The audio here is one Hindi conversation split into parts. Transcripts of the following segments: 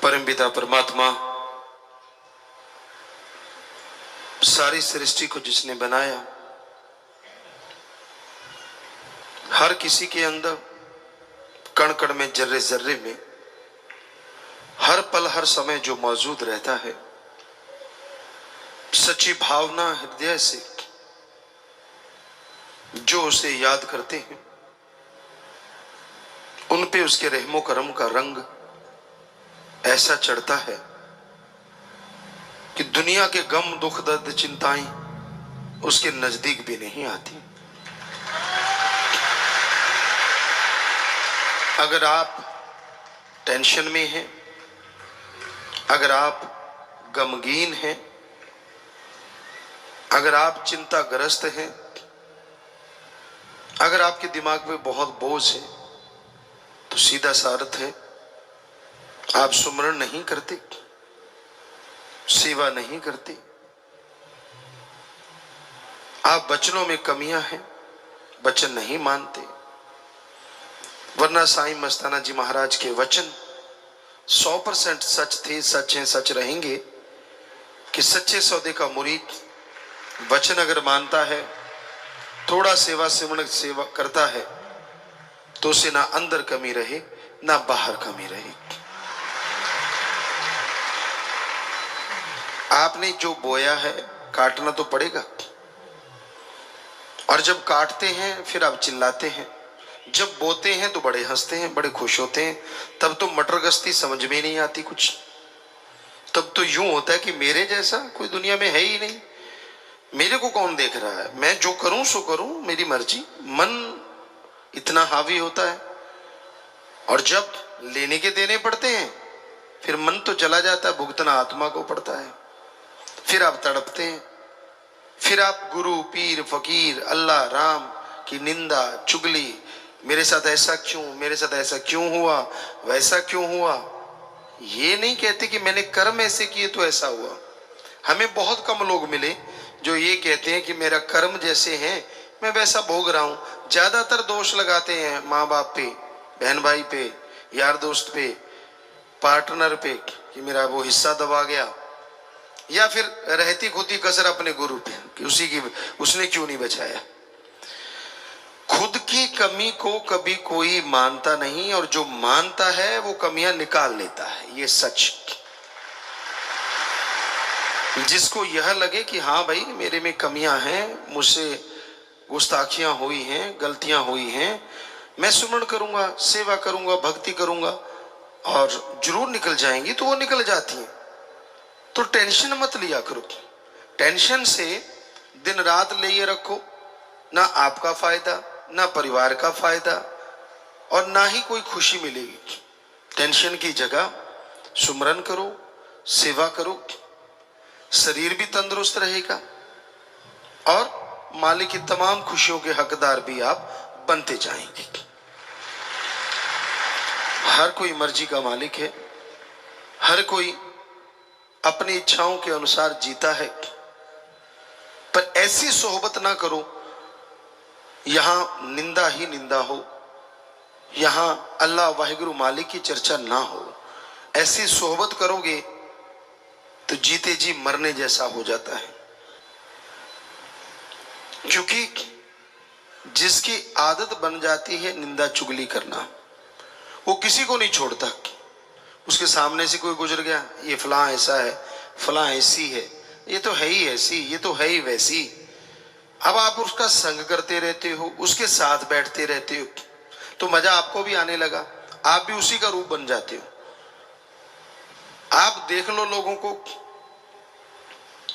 परमपिता परमात्मा सारी सृष्टि को जिसने बनाया, हर किसी के अंदर कण कण में, जर्रे जर्रे में, हर पल हर समय जो मौजूद रहता है, सच्ची भावना हृदय से जो उसे याद करते हैं, उन पे उसके रहमो करम का रंग ऐसा चढ़ता है कि दुनिया के गम दुख दर्द चिंताएं उसके नजदीक भी नहीं आती। अगर आप टेंशन में हैं, अगर आप गमगीन हैं, अगर आप चिंताग्रस्त हैं, अगर आपके दिमाग में बहुत बोझ है, तो सीधा सा अर्थ है आप सुमरण नहीं करते, सेवा नहीं करते, आप वचनों में कमियां हैं, वचन नहीं मानते। वरना साईं मस्ताना जी महाराज के वचन 100% सच थे, सच हैं, सच रहेंगे कि सच्चे सौदे का मुरीद वचन अगर मानता है, थोड़ा सेवा सिमरण सेवा करता है, तो उसे ना अंदर कमी रहे ना बाहर कमी रहे। आपने जो बोया है काटना तो पड़ेगा, और जब काटते हैं फिर आप चिल्लाते हैं, जब बोते हैं तो बड़े हंसते हैं, बड़े खुश होते हैं। तब तो मटर गश्ती समझ में नहीं आती कुछ। तब तो यूं होता है कि मेरे जैसा कोई दुनिया में है ही नहीं, मेरे को कौन देख रहा है, मैं जो करूं सो करूं, मेरी मर्जी। मन इतना हावी होता है, और जब लेने के देने पड़ते हैं फिर मन तो चला जाता है, भुगतना आत्मा को पड़ता है। फिर आप तड़पते हैं, फिर आप गुरु पीर फकीर अल्लाह राम की निंदा चुगली, मेरे साथ ऐसा क्यों, मेरे साथ ऐसा क्यों हुआ, वैसा क्यों हुआ। ये नहीं कहते कि मैंने कर्म ऐसे किए तो ऐसा हुआ। हमें बहुत कम लोग मिले जो ये कहते हैं कि मेरा कर्म जैसे है मैं वैसा भोग रहा हूं। ज्यादातर दोष लगाते हैं माँ बाप पे, बहन भाई पे, यार दोस्त पे, पार्टनर पे कि मेरा वो हिस्सा दबा गया, या फिर रहती खुदी कसर अपने गुरु पे कि उसने क्यों नहीं बचाया। खुद की कमी को कभी कोई मानता नहीं, और जो मानता है वो कमियां निकाल लेता है। ये सच। जिसको यह लगे कि हाँ भाई मेरे में कमियां हैं, मुझसे गुस्ताखियां हुई हैं, गलतियां हुई हैं, मैं सुमरण करूंगा, सेवा करूंगा, भक्ति करूंगा और जरूर निकल जाएंगी, तो वो निकल जाती हैं। तो टेंशन मत लिया करो। टेंशन से दिन रात ले ये रखो, ना आपका फायदा, ना परिवार का फायदा, और ना ही कोई खुशी मिलेगी। टेंशन की जगह सुमरन करो, सेवा करो, शरीर भी तंदुरुस्त रहेगा और मालिक की तमाम खुशियों के हकदार भी आप बनते जाएंगे। हर कोई मर्जी का मालिक है, हर कोई अपनी इच्छाओं के अनुसार जीता है, पर ऐसी सोहबत ना करो यहां निंदा ही निंदा हो, यहां अल्लाह वाहिगुरु मालिक की चर्चा ना हो। ऐसी सोहबत करोगे तो जीते जी मरने जैसा हो जाता है। क्योंकि जिसकी आदत बन जाती है निंदा चुगली करना, वो किसी को नहीं छोड़ता। उसके सामने से कोई गुजर गया, ये फलां ऐसा है, फलां ऐसी है, ये तो है ही ऐसी, ये तो है ही वैसी। अब आप उसका संग करते रहते हो, उसके साथ बैठते रहते हो, तो मजा आपको भी आने लगा, आप भी उसी का रूप बन जाते हो। आप देख लो लोगों को,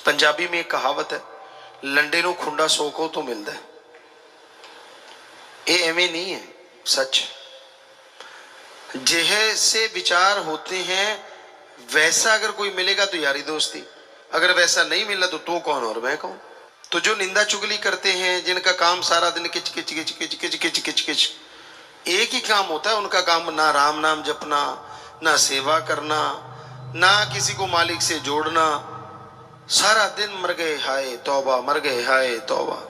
पंजाबी में एक कहावत है, लंडे नु खुंडा सोको तो मिलता है। ये एवं नहीं है, सच। जैसे विचार होते हैं वैसा अगर कोई मिलेगा तो यारी दोस्ती, अगर वैसा नहीं मिला तो कौन और मैं कौन। तो जो निंदा चुगली करते हैं, जिनका काम सारा दिन किच किच किच किच किच किच किच किच, एक ही काम होता है उनका काम, ना राम नाम जपना, ना सेवा करना, ना किसी को मालिक से जोड़ना। सारा दिन मर गए हाय तौबा, मर गए हाय तौबा।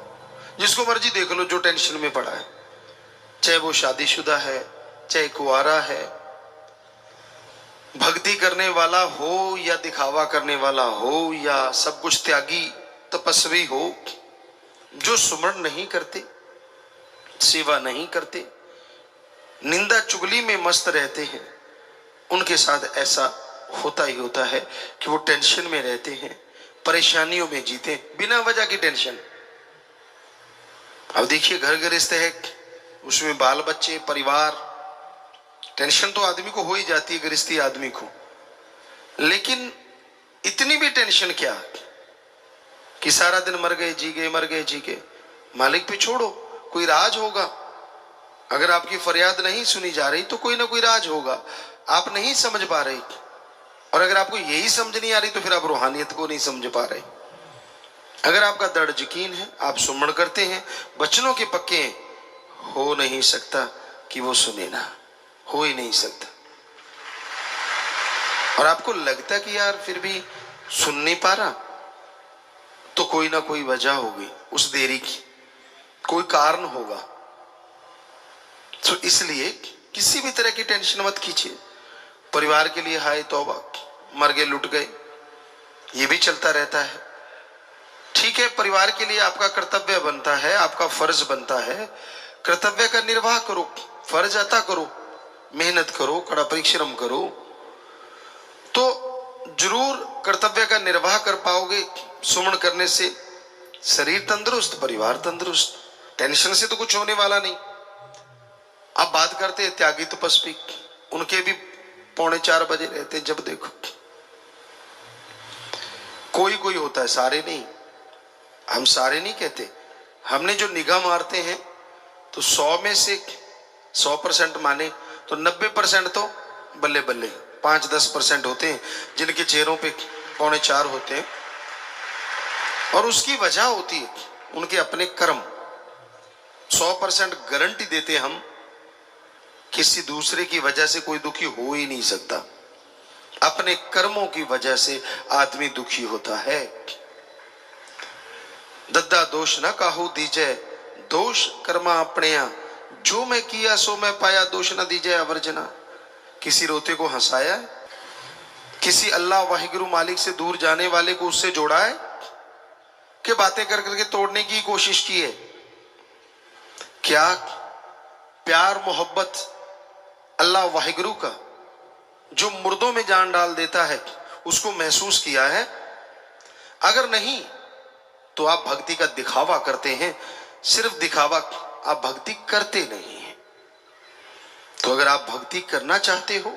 जिसको मर्जी देख लो जो टेंशन में पड़ा है, चाहे वो शादीशुदा है चाहे कुआरा है, भक्ति करने वाला हो या दिखावा करने वाला हो या सब कुछ त्यागी तपस्वी हो, जो सुमरण नहीं करते, सेवा नहीं करते, निंदा चुगली में मस्त रहते हैं, उनके साथ ऐसा होता ही होता है कि वो टेंशन में रहते हैं, परेशानियों में जीते, बिना वजह की टेंशन। अब देखिए घर गृहस्थ है, उसमें बाल बच्चे परिवार, टेंशन तो आदमी को हो ही जाती है, गृहस्थी आदमी को, लेकिन इतनी भी टेंशन क्या कि सारा दिन मर गए जी गए, मर गए जी गए। मालिक पे छोड़ो, कोई राज होगा। अगर आपकी फरियाद नहीं सुनी जा रही तो कोई ना कोई राज होगा, आप नहीं समझ पा रहे। और अगर आपको यही समझ नहीं आ रही तो फिर आप रूहानियत को नहीं समझ पा रहे। अगर आपका दृढ़ यकीन है, आप सुमरण करते हैं, वचनों के पक्के, हो नहीं सकता कि वो सुने ना, हो ही नहीं सकता। और आपको लगता कि यार फिर भी सुन नहीं पा रहा, तो कोई ना कोई वजह होगी उस देरी की, कोई कारण होगा। तो इसलिए किसी भी तरह की टेंशन मत कीजिए। परिवार के लिए हाय तौबा, मर गए लुट गए, ये भी चलता रहता है। ठीक है, परिवार के लिए आपका कर्तव्य बनता है, आपका फर्ज बनता है, कर्तव्य का निर्वाह करो, फर्ज अता करो, मेहनत करो, कड़ा परिश्रम करो, तो जरूर कर्तव्य का निर्वाह कर पाओगे। सुमरण करने से शरीर तंदुरुस्त, परिवार तंदुरुस्त, टेंशन से तो कुछ होने वाला नहीं। अब बात करते हैं त्यागी तपस्वी, उनके भी 3:45 बजे रहते हैं जब देखो। कोई कोई होता है, सारे नहीं, हम सारे नहीं कहते। हमने जो निगाह मारते हैं तो 100 में से 100% माने तो 90% तो बल्ले बल्ले, 5-10% होते हैं जिनके चेहरों पे 3:45 होते हैं। और उसकी वजह होती है उनके अपने कर्म। 100% गारंटी देते हम, किसी दूसरे की वजह से कोई दुखी हो ही नहीं सकता, अपने कर्मों की वजह से आदमी दुखी होता है। दद्दा दोष न काहू दीजय, दोष कर्मा अपने, जो मैं किया सो मैं पाया, दोष न दीजय अवर्जना। किसी रोते को हंसाया है, किसी अल्लाह वाहिगुरु मालिक से दूर जाने वाले को उससे जोड़ा है, कि बातें कर करके तोड़ने की कोशिश की है? क्या प्यार मोहब्बत अल्लाह वाहिगुरु का जो मुर्दों में जान डाल देता है उसको महसूस किया है? अगर नहीं तो आप भक्ति का दिखावा करते हैं, सिर्फ दिखावा, आप भक्ति करते नहीं हैं। तो अगर आप भक्ति करना चाहते हो,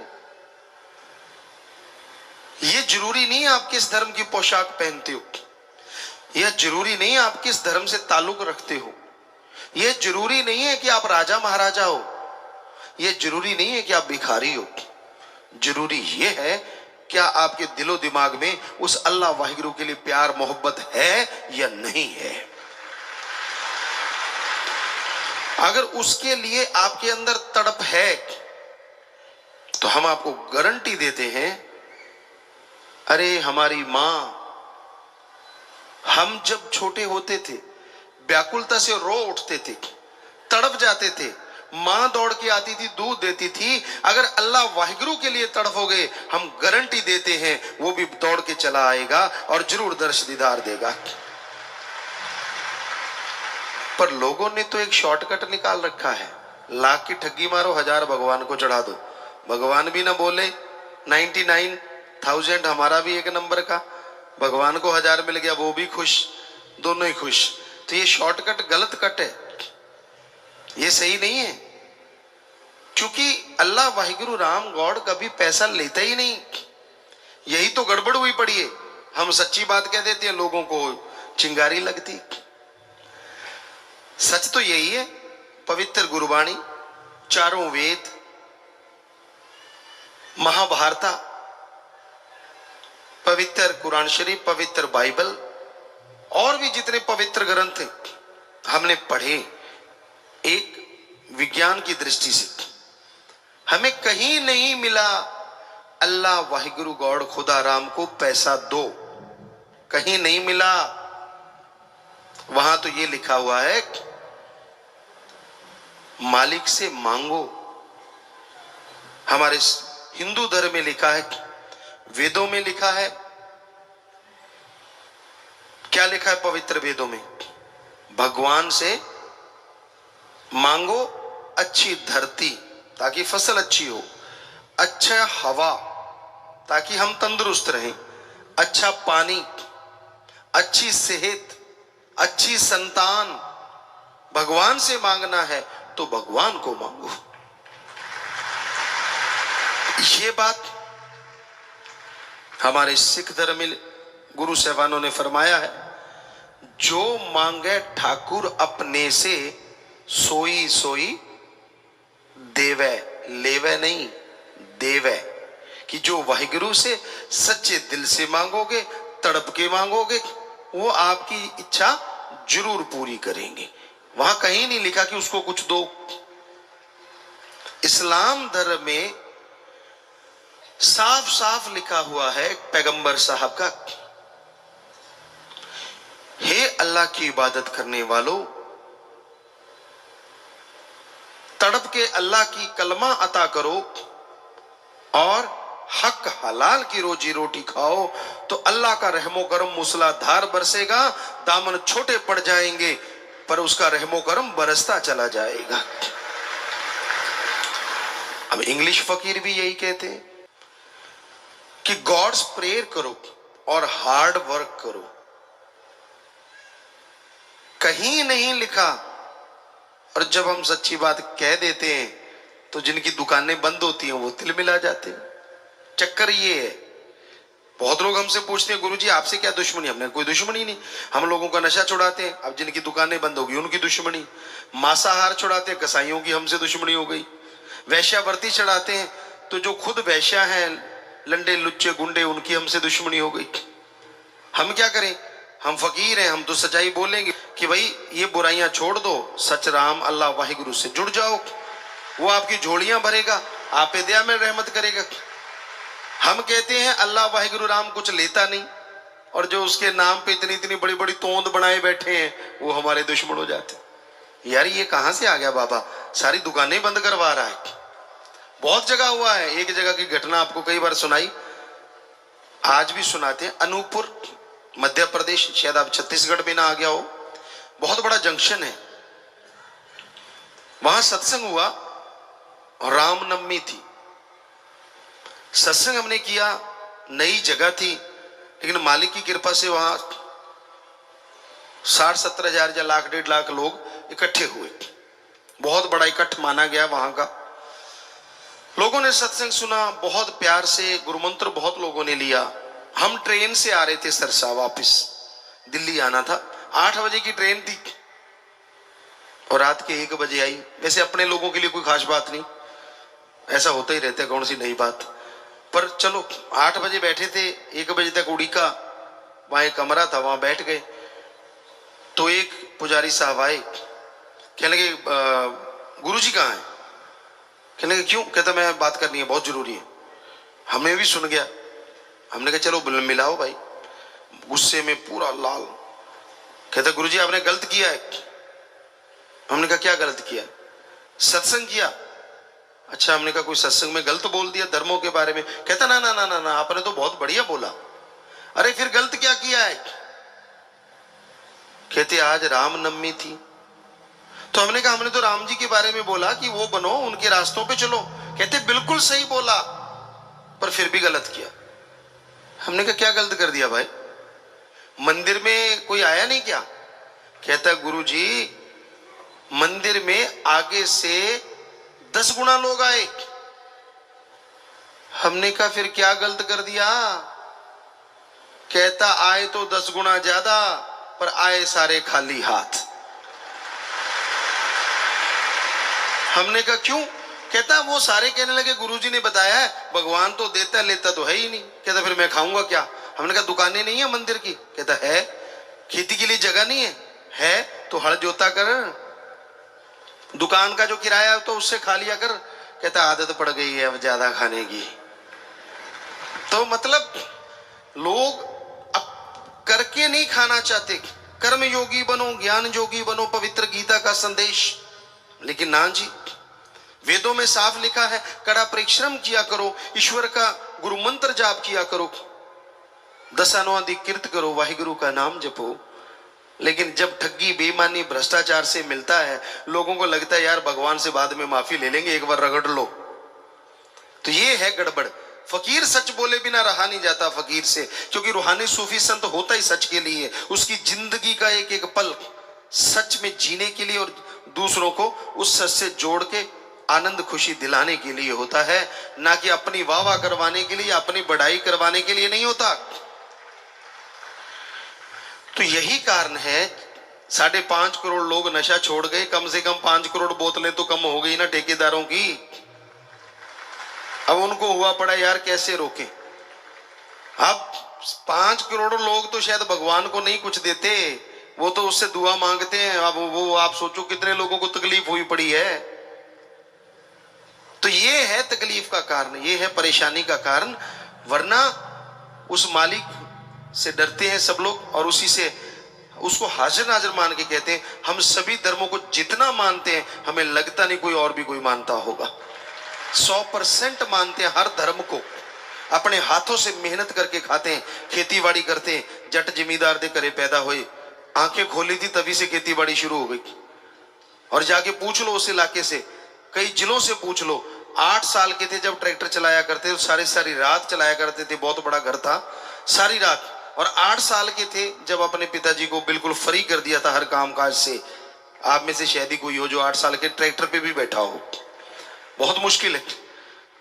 यह जरूरी नहीं आप किस धर्म की पोशाक पहनते हो, यह जरूरी नहीं आप किस धर्म से ताल्लुक रखते हो, यह जरूरी नहीं है कि आप राजा महाराजा हो, यह जरूरी नहीं है कि आप भिखारी हो। जरूरी यह है क्या आपके दिलो दिमाग में उस अल्लाह वाहिगुरु के लिए प्यार मोहब्बत है या नहीं है। अगर उसके लिए आपके अंदर तड़प है तो हम आपको गारंटी देते हैं, अरे हमारी मां, हम जब छोटे होते थे व्याकुलता से रो उठते थे, तड़प जाते थे, मां दौड़ के आती थी, दूध देती थी। अगर अल्लाह वाहिगुरु के लिए तड़पोगे, हम गारंटी देते हैं वो भी दौड़ के चला आएगा और जरूर दर्श दीदार देगा। पर लोगों ने तो एक शॉर्टकट निकाल रखा है, लाख की ठगी मारो, 1000 भगवान को चढ़ा दो। भगवान भी ना बोले, 99,000 हमारा भी एक नंबर का, भगवान को 1000 मिल गया, वो भी खुश, दोनों ही खुश। तो ये शॉर्टकट गलत कट है, ये सही नहीं है। क्योंकि अल्लाह वाहिगुरु राम गॉड कभी पैसा लेता ही नहीं, यही तो गड़बड़ हुई पड़ी है। हम सच्ची बात कह देते हैं, लोगों को चिंगारी लगती। सच तो यही है, पवित्र गुरबाणी, चारों वेद, महाभारत, पवित्र कुरान शरीफ, पवित्र बाइबल और भी जितने पवित्र ग्रंथ हैं हमने पढ़े। एक विज्ञान की दृष्टि से हमें कहीं नहीं मिला अल्लाह वाहिगुरु गॉड खुदा राम को पैसा दो, कहीं नहीं मिला। वहां तो ये लिखा हुआ है, मालिक से मांगो। हमारे हिंदू धर्म में लिखा है, वेदों में लिखा है। क्या लिखा है पवित्र वेदों में? भगवान से मांगो अच्छी धरती ताकि फसल अच्छी हो, अच्छा हवा ताकि हम तंदुरुस्त रहें, अच्छा पानी, अच्छी सेहत, अच्छी संतान। भगवान से मांगना है तो भगवान को मांगो। ये बात हमारे सिख धर्म में गुरु साहबानों ने फरमाया है, जो मांगे ठाकुर अपने से सोई सोई देवे, लेवे नहीं देवे। कि जो वाहिगुरु से सच्चे दिल से मांगोगे, तड़प के मांगोगे, वो आपकी इच्छा जरूर पूरी करेंगे। वहां कहीं नहीं लिखा कि उसको कुछ दो। इस्लाम धर्म में साफ साफ लिखा हुआ है पैगंबर साहब का, हे अल्लाह की इबादत करने वालों, तड़प के अल्लाह की कलमा अता करो और हक हलाल की रोजी रोटी खाओ, तो अल्लाह का रहमो करम मूसलाधार बरसेगा। दामन छोटे पड़ जाएंगे पर उसका रहमो करम बरसता चला जाएगा। अब इंग्लिश फकीर भी यही कहते हैं कि गॉड्स प्रेयर करो और हार्ड वर्क करो। कहीं नहीं लिखा। और जब हम सच्ची बात कह देते हैं तो जिनकी दुकानें बंद होती हैं वो तिल मिला जाते हैं। चक्कर ये है, बहुत लोग हमसे पूछते हैं गुरुजी आपसे क्या दुश्मनी? हमने कोई दुश्मनी नहीं, हम लोगों का नशा छुड़ाते हैं। अब जिनकी दुकानें बंद होगी उनकी दुश्मनी। मांसाहार छुड़ाते हैं, कसाईयों की हमसे दुश्मनी हो गई। वैश्यावृत्ति चढ़ाते हैं तो जो खुद वैश्या हैं, लंडे लुच्चे गुंडे, उनकी हमसे दुश्मनी हो गई। हम क्या करें? हम फकीर हैं, हम तो सच्चाई बोलेंगे कि भाई ये बुराइयां छोड़ दो, सच राम अल्लाह वाहिगुरु से जुड़ जाओ, वो आपकी झोलियां भरेगा, आप पे दया में रहमत करेगा। हम कहते हैं अल्लाह वाहिगुरु राम कुछ लेता नहीं, और जो उसके नाम पे इतनी इतनी बड़ी बड़ी तोंद बनाए बैठे हैं वो हमारे दुश्मन हो जाते हैं। यार ये कहां से आ गया बाबा? सारी दुकानें बंद करवा रहा है। बहुत जगह हुआ है। एक जगह की घटना आपको कई बार सुनाई, आज भी सुनाते हैं। अनूपपुर मध्य प्रदेश, शायद आप छत्तीसगढ़ में ना आ गया हो, बहुत बड़ा जंक्शन है। वहां सत्संग हुआ, रामनवमी थी। सत्संग हमने किया, नई जगह थी, लेकिन मालिक की कृपा से वहां 60-70 हजार या लाख 1.5 लाख लोग इकट्ठे हुए। बहुत बड़ा इकट्ठ माना गया वहां का। लोगों ने सत्संग सुना, बहुत प्यार से गुरुमंत्र बहुत लोगों ने लिया। हम ट्रेन से आ रहे थे सरसा, वापस दिल्ली आना था। 8 बजे की ट्रेन थी और रात के 1 बजे आई। वैसे अपने लोगों के लिए कोई खास बात नहीं, ऐसा होता ही रहता है, कौन सी नई बात। पर चलो 8 बजे बैठे थे, 1 बजे तक उड़ी का वहां एक कमरा था, वहां बैठ गए। तो एक पुजारी साहब आए, कहने लगे गुरुजी कहाँ है? कहने लगे क्यों? कहता मैं बात करनी है, बहुत जरूरी है। हमने भी सुन गया। हमने कहा चलो मिलाओ भाई। गुस्से में पूरा लाल, कहता गुरुजी आपने गलत किया है। हमने कहा क्या गलत किया? सत्संग किया। अच्छा, हमने कहा कोई सत्संग में गलत बोल दिया धर्मों के बारे में? कहता ना ना ना ना ना, आपने तो बहुत बढ़िया बोला। अरे फिर गलत क्या किया है? कहते आज रामनवमी थी। तो हमने कहा हमने तो राम जी के बारे में बोला कि वो बनो, उनके रास्तों पे चलो। कहते बिल्कुल सही बोला, पर फिर भी गलत किया। हमने कहा क्या गलत कर दिया भाई? मंदिर में कोई आया नहीं क्या? कहता गुरुजी मंदिर में आगे से 10 गुना लोग आए। हमने कहा फिर क्या गलत कर दिया? कहता आए तो 10 गुना ज्यादा, पर आए सारे खाली हाथ। हमने कहा क्यों? कहता वो सारे कहने लगे गुरुजी ने बताया है भगवान तो देता लेता तो है ही नहीं। कहता फिर मैं खाऊंगा क्या? हमने कहा दुकानें नहीं है मंदिर की? कहता है। खेती के लिए जगह नहीं है? है तो हल जोता कर, दुकान का जो किराया तो उससे खा लिया कर। कहता आदत पड़ गई है अब ज्यादा खाने की। तो मतलब लोग अब करके नहीं खाना चाहते, कर्म योगी बनो, ज्ञान योगी बनो, पवित्र गीता का संदेश। लेकिन ना जी, वेदों में साफ लिखा है कड़ा परिश्रम किया करो, ईश्वर का गुरु मंत्र जाप किया करो, दशानुआदि कीर्त करो, वाहिगुरु का नाम जपो। लेकिन जब ठगी बेईमानी भ्रष्टाचार से मिलता है, लोगों को लगता है यार भगवान से बाद में माफी ले लेंगे, एक बार रगड़ लो। तो ये है गड़बड़। फकीर सच बोले बिना रहा नहीं जाता फकीर से, क्योंकि रूहानी सूफी संत होता ही सच के लिए। उसकी जिंदगी का एक एक पल सच में जीने के लिए और दूसरों को उस सच से जोड़ के आनंद खुशी दिलाने के लिए होता है, ना कि अपनी वाह वाह करवाने के लिए, अपनी बढ़ाई करवाने के लिए नहीं होता। तो यही कारण है 5.5 करोड़ लोग नशा छोड़ गए, कम से कम 5 करोड़ बोतलें तो कम हो गई ना ठेकेदारों की। अब उनको हुआ पड़ा यार कैसे रोके। अब 5 करोड़ लोग तो शायद भगवान को नहीं कुछ देते, वो तो उससे दुआ मांगते हैं। अब वो आप सोचो कितने लोगों को तकलीफ हुई पड़ी है। तो ये है तकलीफ का कारण, ये है परेशानी का कारण। वरना उस मालिक से डरते हैं सब लोग और उसी से उसको हाजिर नाजिर मान के कहते हैं। हम सभी धर्मों को जितना मानते हैं, हमें लगता नहीं कोई और भी कोई मानता होगा। 100% मानते हैं हर धर्म को, अपने हाथों से मेहनत करके खाते हैं, खेती बाड़ी करते हैं। जट जमींदार दे करे पैदा हुए, आंखें खोली थी तभी से खेती बाड़ी शुरू हो गई। और जाके पूछ लो उस इलाके से, कई जिलों से पूछ लो, 8 साल के थे जब ट्रैक्टर चलाया करते, सारी रात चलाया करते थे। बहुत बड़ा घर था, सारी रात। और 8 साल के थे जब अपने पिताजी को बिल्कुल फ्री कर दिया था हर काम काज से। आप में से शायद ही कोई हो जो 8 साल के ट्रैक्टर पे भी बैठा हो। बहुत मुश्किल है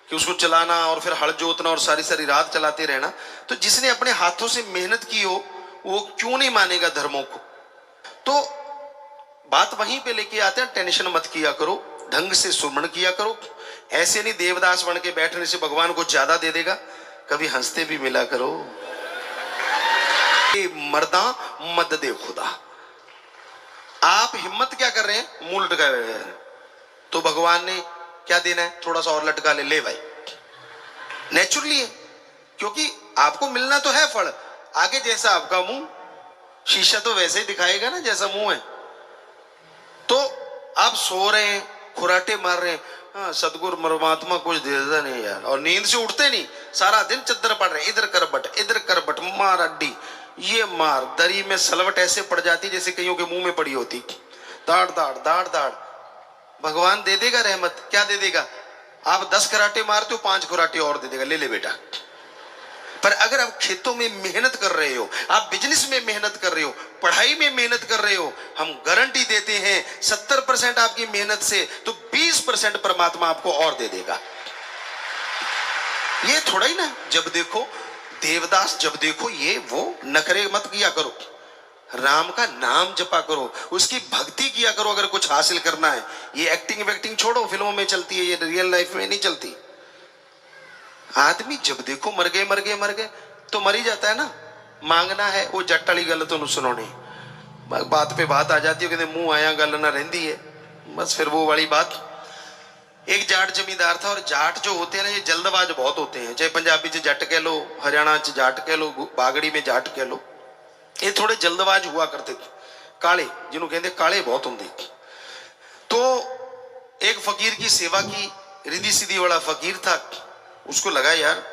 कि उसको चलाना और फिर हल जोतना और सारी रात चलाते रहना। तो जिसने अपने हाथों से मेहनत की हो, वो क्यों नहीं मानेगा धर्मों को। तो बात वहीं पे लेके आते हैं, टेंशन मत किया करो, ढंग से सुमरण किया करो। ऐसे नहीं देवदास बन के बैठने से भगवान को ज्यादा दे देगा, कभी हंसते भी मिला करो। मर्दा मद दे खुदा। आप हिम्मत क्या कर रहे हैं, मुंह लटका रहे हैं, तो भगवान ने क्या देना है, थोड़ा सा और लटका ले भाई। नेचुरली है, क्योंकि आपको मिलना तो है फल। आगे जैसा आपका मुंह, शीशा तो वैसे ही दिखाएगा ना जैसा मुंह है। तो आप सो रहे हैं, खुराटे मार रहे हैं, हाँ सदगुरु परमात्मा कुछ देता नहीं यार, और नींद से उठते नहीं, सारा दिन चद्दर पड़ रहे, इधर करबट मार अड्डी, ये मार दरी में सलवट ऐसे पड़ जाती जैसे कईयों के मुंह में पड़ी होती। दाड़ दाड़ दाड़ दाड़। भगवान दे देगा रहमत, क्या दे देगा। आप 10 कराटे मारते हो, 5 कराटे और दे देगा, ले ले बेटा। पर अगर आप खेतों में मेहनत कर रहे हो, आप बिजनेस में मेहनत कर रहे हो, पढ़ाई में मेहनत कर रहे हो, हम गारंटी देते हैं 70% आपकी मेहनत से तो 20% परमात्मा आपको और दे देगा। ये थोड़ा ही ना जब देखो देवदास, जब देखो ये वो नखरे मत किया करो, राम का नाम जपा करो, उसकी भक्ति किया करो अगर कुछ हासिल करना है। ये एक्टिंग वैक्टिंग छोड़ो, फिल्मों में चलती है, ये रियल लाइफ में नहीं चलती। आदमी जब देखो मर गए तो मर ही जाता है ना। मांगना है वो जट वाली गल तो सुनोनी, बात पे बात आ जाती है, कहते मुंह आया गल ना रहती है, बस फिर वो वाली बात। एक जाट जमींदार था, और जाट जो होते हैं ना ये जल्दबाज बहुत होते हैं, चाहे पंजाबी च जट कह लो, हरियाणा च जाट कह लो, बागड़ी में जाट कह लो, ये थोड़े जल्दबाज हुआ करते थे, काले, जिन्हों कहते काले बहुत होंगे। तो एक फकीर की सेवा की, रिद्धि सीधी वाला फकीर था, उसको लगा यार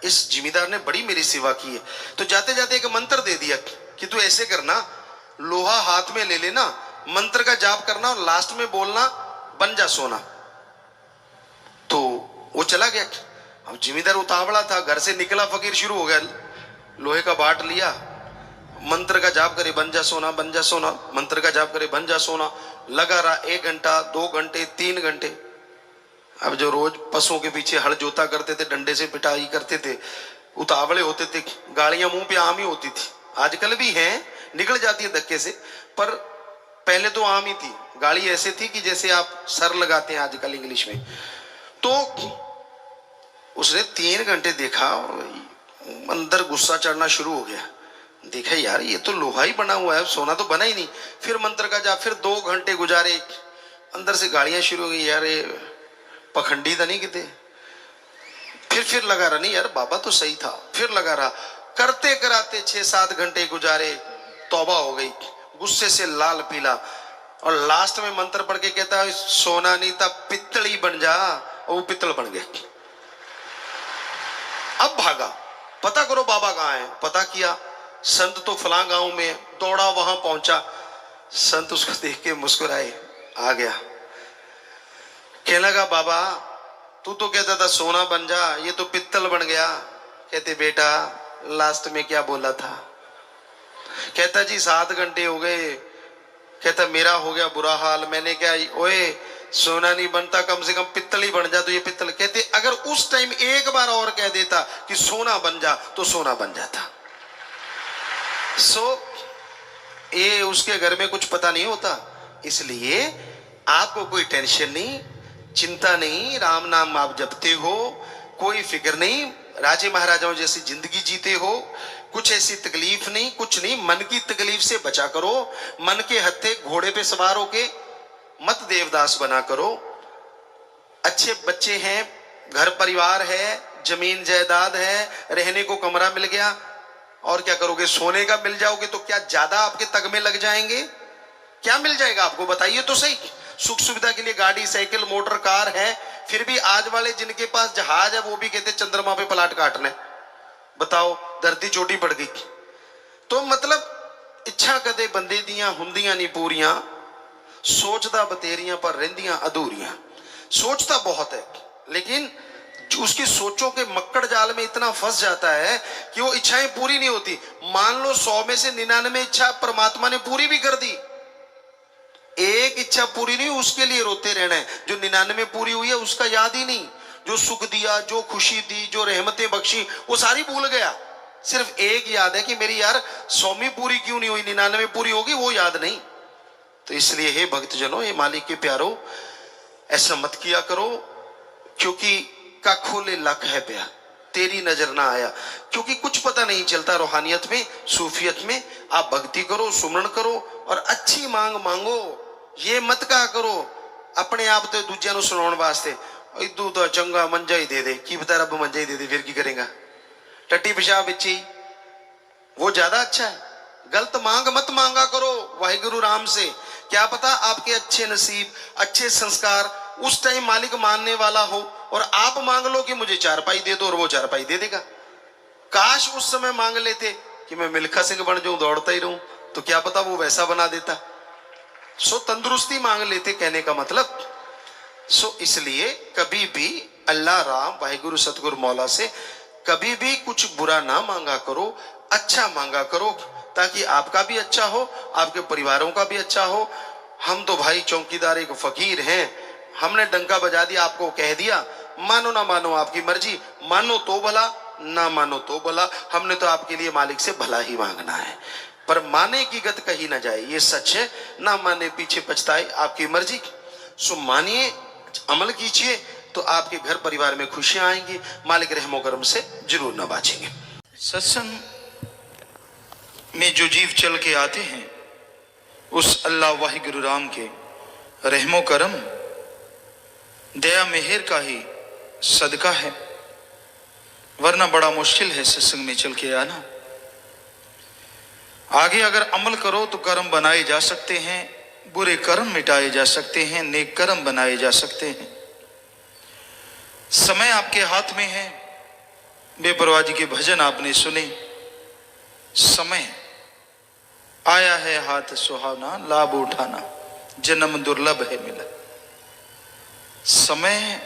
इस जिमीदार ने बड़ी मेरी सेवा की है, तो जाते जाते एक मंत्र दे दिया कि तू ऐसे करना, लोहा हाथ में ले लेना, मंत्र का जाप करना और लास्ट में बोलना बन जा सोना। तो वो चला गया। अब जिमीदार उतावला था, घर से निकला, फकीर शुरू हो गया, लोहे का बाट लिया, मंत्र का जाप करे बन जा सोना, बन जा सोना, मंत्र का जाप करे बन जा सोना। लगा रहा 1 घंटा 2 घंटे 3 घंटे। अब जो रोज पशुओं के पीछे हल जोता करते थे, डंडे से पिटाई करते थे, उतावले होते थे, गालियां मुंह पे आम ही होती थी, आजकल भी हैं, निकल जाती है धक्के से, पर पहले तो आम ही थी। गाली ऐसे थी कि जैसे आप सर लगाते हैं आजकल इंग्लिश में। तो उसने 3 घंटे देखा, अंदर गुस्सा चढ़ना शुरू हो गया, देखा यार ये तो लोहा ही बना हुआ है, सोना तो बना ही नहीं। फिर मंत्र का जाप, फिर 2 घंटे गुजारे, अंदर से गालियां शुरू हो गई, यार पखंडी था नहीं किते। फिर लगा रहा, नहीं यार बाबा तो सही था, फिर लगा रहा, करते कराते 6-7 घंटे गुजारे, तौबा हो गई, गुस्से से लाल पीला। और लास्ट में मंत्र पढ़ के कहता है सोना नहीं था पित्तली बन जा, और वो पित्तल बन गए। अब भागा, पता करो बाबा कहाँ है। पता किया, संत तो फलां गांव में। दौड़ा, वहां पहुंचा, संत उसको देख के मुस्कुराए, आ गया। कहने लगा बाबा तू तो कहता था सोना बन जा, ये तो पित्तल बन गया। कहते बेटा लास्ट में क्या बोला था? कहता जी 7 घंटे हो गए। कहता मेरा हो गया बुरा हाल। मैंने क्या, ओए सोना नहीं बनता, कम से कम पित्तल ही बन जा, तो ये पित्तल। कहते अगर उस टाइम एक बार और कह देता कि सोना बन जा, तो सोना बन जाता। ये उसके घर में कुछ पता नहीं होता। इसलिए आपको कोई टेंशन नहीं, चिंता नहीं, राम नाम आप जपते हो, कोई फिक्र नहीं, राजे महाराजाओं जैसी जिंदगी जीते हो, कुछ ऐसी तकलीफ नहीं, कुछ नहीं। मन की तकलीफ से बचा करो, मन के हत्थे घोड़े पे सवार होके मत देवदास बना करो। अच्छे बच्चे हैं, घर परिवार है, जमीन जायदाद है, रहने को कमरा मिल गया, और क्या करोगे? सोने का मिल जाओगे तो क्या ज्यादा आपके तग में लग जाएंगे? क्या मिल जाएगा आपको बताइए तो सही। सुख सुविधा के लिए गाड़ी, साइकिल, मोटर, कार है, फिर भी आज वाले जिनके पास जहाज है वो भी कहते चंद्रमा पे प्लाट काटने। बताओ, धरती छोटी पड़ गई। तो मतलब इच्छा कदे बंदे दियां हुंदियां नहीं पूरियां, सोचदा बतेरियां पर रहंदियां अधूरियां। सोचता बहुत है, लेकिन उसकी सोचों के मक्कड़ जाल में इतना फंस जाता है कि वो इच्छाएं पूरी नहीं होती। मान लो 100 में से 99 इच्छा परमात्मा ने पूरी भी कर दी, एक इच्छा पूरी नहीं, उसके लिए रोते रहना है। जो 99 पूरी हुई है उसका याद ही नहीं। जो सुख दिया, जो खुशी दी, जो रहमतें बख्शी, वो सारी भूल गया। सिर्फ एक याद है कि मेरी यार 100वीं पूरी क्यों नहीं हुई, 99 पूरी होगी, वो याद नहीं। तो इसलिए हे भक्तजनों, हे मालिक के प्यारो, ऐसा मत किया करो, क्योंकि का खोले लक है प्या, तेरी नजर ना आया। क्योंकि कुछ पता नहीं चलता रूहानियत में, सूफियत में। आप भक्ति करो, सुमरण करो, और अच्छी मांग मांगो। ये मत कहा करो अपने आप तो दूजिया नु सुनाउण वास्ते, इदू तो चंगा मंजा ही दे दे, की पता रब मंजा ही दे दे, फिर की करेगा? टट्टी पेशाब बिच्ची, वो ज्यादा अच्छा है। गलत मांग मत मांगा करो वाहिगुरु राम से। क्या पता आपके अच्छे नसीब, अच्छे संस्कार उस टाइम मालिक मानने वाला हो, और आप मांग लो कि मुझे 4 पाई दे दो, और वो 4 पाई दे देगा। काश उस समय मांग लेते कि मैं मिल्खा सिंह बन जाऊं, दौड़ता ही रहूं, तो क्या पता वो वैसा बना देता। तंदुरुस्ती मांग लेते, कहने का मतलब। इसलिए कभी भी अल्लाह राम वाहिगुरु सतगुरु मौला से कभी भी कुछ बुरा ना मांगा करो, अच्छा मांगा करो, ताकि आपका भी अच्छा हो, आपके परिवारों का भी अच्छा हो। हम तो भाई चौकीदार एक फकीर हैं, हमने डंका बजा दिया, आपको कह दिया, मानो ना मानो आपकी मर्जी, मानो तो भला, ना मानो तो भला। हमने तो आपके लिए मालिक से भला ही मांगना है, पर माने की गत कही ना जाए, ये सच है। ना माने पीछे पछताए, आपकी मर्जी। सो मानिए, अमल कीजिए, तो आपके घर परिवार में खुशियां आएंगी, मालिक रहमो करम से जरूर नवाजेंगे। सत्संग में जो जीव चल के आते हैं, उस अल्लाह वाहिगुरु राम के रहमो करम, दया मेहर का ही सदका है, वरना बड़ा मुश्किल है सत्संग में चल के आना। आगे अगर अमल करो तो कर्म बनाए जा सकते हैं, बुरे कर्म मिटाए जा सकते हैं, नेक कर्म बनाए जा सकते हैं। समय आपके हाथ में है। बेपरवाह जी के भजन आपने सुने। समय आया है हाथ सुहावना, लाभ उठाना जन्म दुर्लभ है मिला। समय